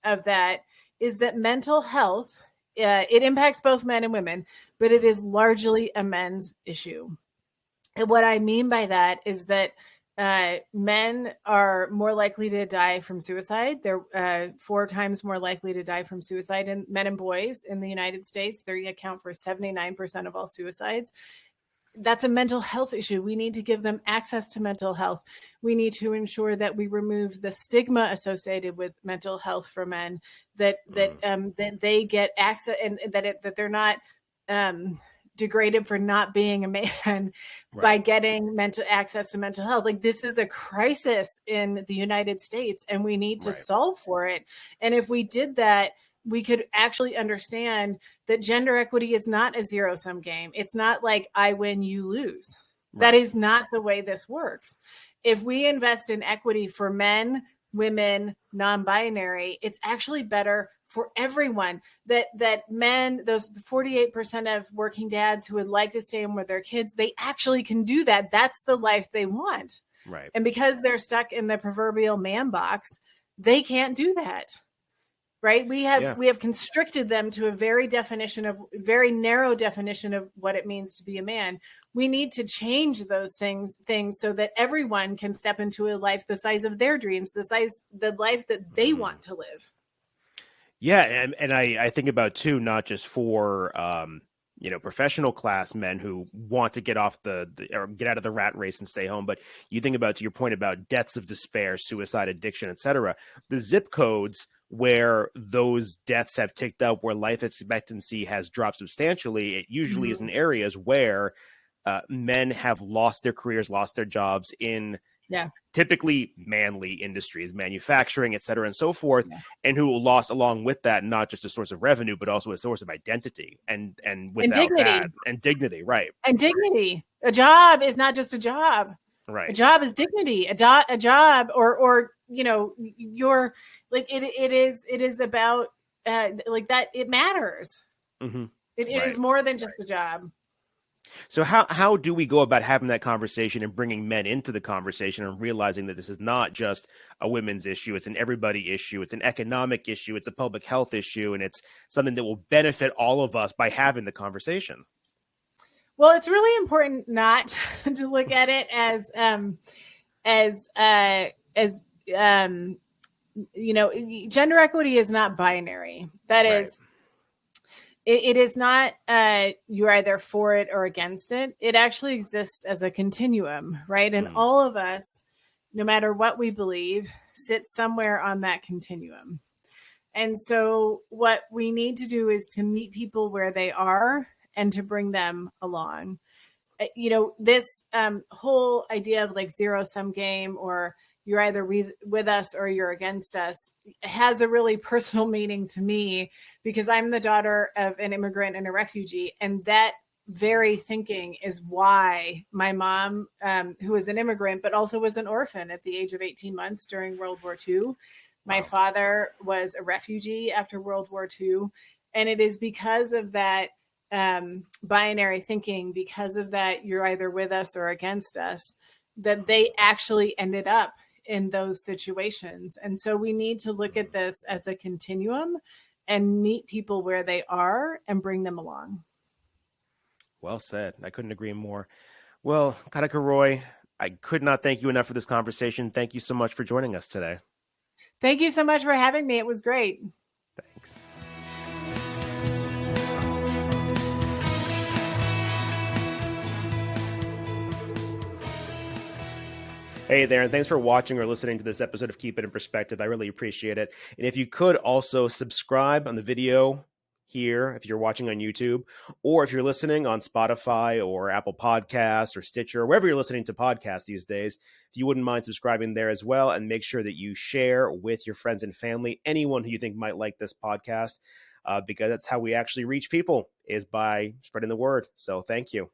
of that is that mental health, it impacts both men and women, but it is largely a men's issue. And what I mean by that is that men are more likely to die from suicide. They're 4 times more likely to die from suicide in men and boys in the United States. They account for 79% of all suicides. That's a mental health issue. We need to give them access to mental health. We need to ensure that we remove the stigma associated with mental health for men, that they get access, and that they're not degraded for not being a man by getting access to mental health. This is a crisis in the United States, and we need to solve for it. And if we did that, we could actually understand that gender equity is not a zero-sum game. It's not like I win, you lose. That is not the way this works. If we invest in equity for men, women, non-binary, it's actually better for everyone, that men, those 48% of working dads who would like to stay home with their kids, they actually can do that. That's the life they want. Right. And because they're stuck in the proverbial man box, they can't do that. Right. We have constricted them to a very narrow definition of what it means to be a man. We need to change those things so that everyone can step into a life the size of their dreams, the life that they want to live. Yeah. And I think about too, not just for, professional class men who want to get off or get out of the rat race and stay home. But you think about, to your point about deaths of despair, suicide, addiction, etc. The zip codes where those deaths have ticked up, where life expectancy has dropped substantially, it usually is in areas where men have lost their careers, lost their jobs in typically manly industries, manufacturing, et cetera, and so forth, and who lost along with that, not just a source of revenue, but also a source of identity and without dignity. that, and dignity, right. And dignity. A job is not just a job. Right. A job is dignity. A job or you're like, it is about like that. It matters. Mm-hmm. It is more than just a job. So how do we go about having that conversation and bringing men into the conversation and realizing that this is not just a women's issue, it's an everybody issue, it's an economic issue, it's a public health issue, and it's something that will benefit all of us by having the conversation? Well, it's really important not to look at it as gender equity is not binary. That is, it is not you're either for it or against it. It actually exists as a continuum, right? And all of us, no matter what we believe, sit somewhere on that continuum. And so what we need to do is to meet people where they are and to bring them along. This whole idea of like zero-sum game, or you're either with us or you're against us, has a really personal meaning to me, because I'm the daughter of an immigrant and a refugee. And that very thinking is why my mom, who was an immigrant, but also was an orphan at the age of 18 months during World War II. My father was a refugee after World War II. And it is because of that binary thinking, because of that you're either with us or against us, that they actually ended up in those situations. And so we need to look at this as a continuum and meet people where they are and bring them along. Well said. I couldn't agree more. Well, Katica Roy, I could not thank you enough for this conversation. Thank you so much for joining us today. Thank you so much for having me. It was great. Thanks. Hey there, and thanks for watching or listening to this episode of Keep It in Perspective. I really appreciate it. And if you could also subscribe on the video here, if you're watching on YouTube, or if you're listening on Spotify or Apple Podcasts or Stitcher, or wherever you're listening to podcasts these days, if you wouldn't mind subscribing there as well, and make sure that you share with your friends and family, anyone who you think might like this podcast, because that's how we actually reach people, is by spreading the word. So thank you.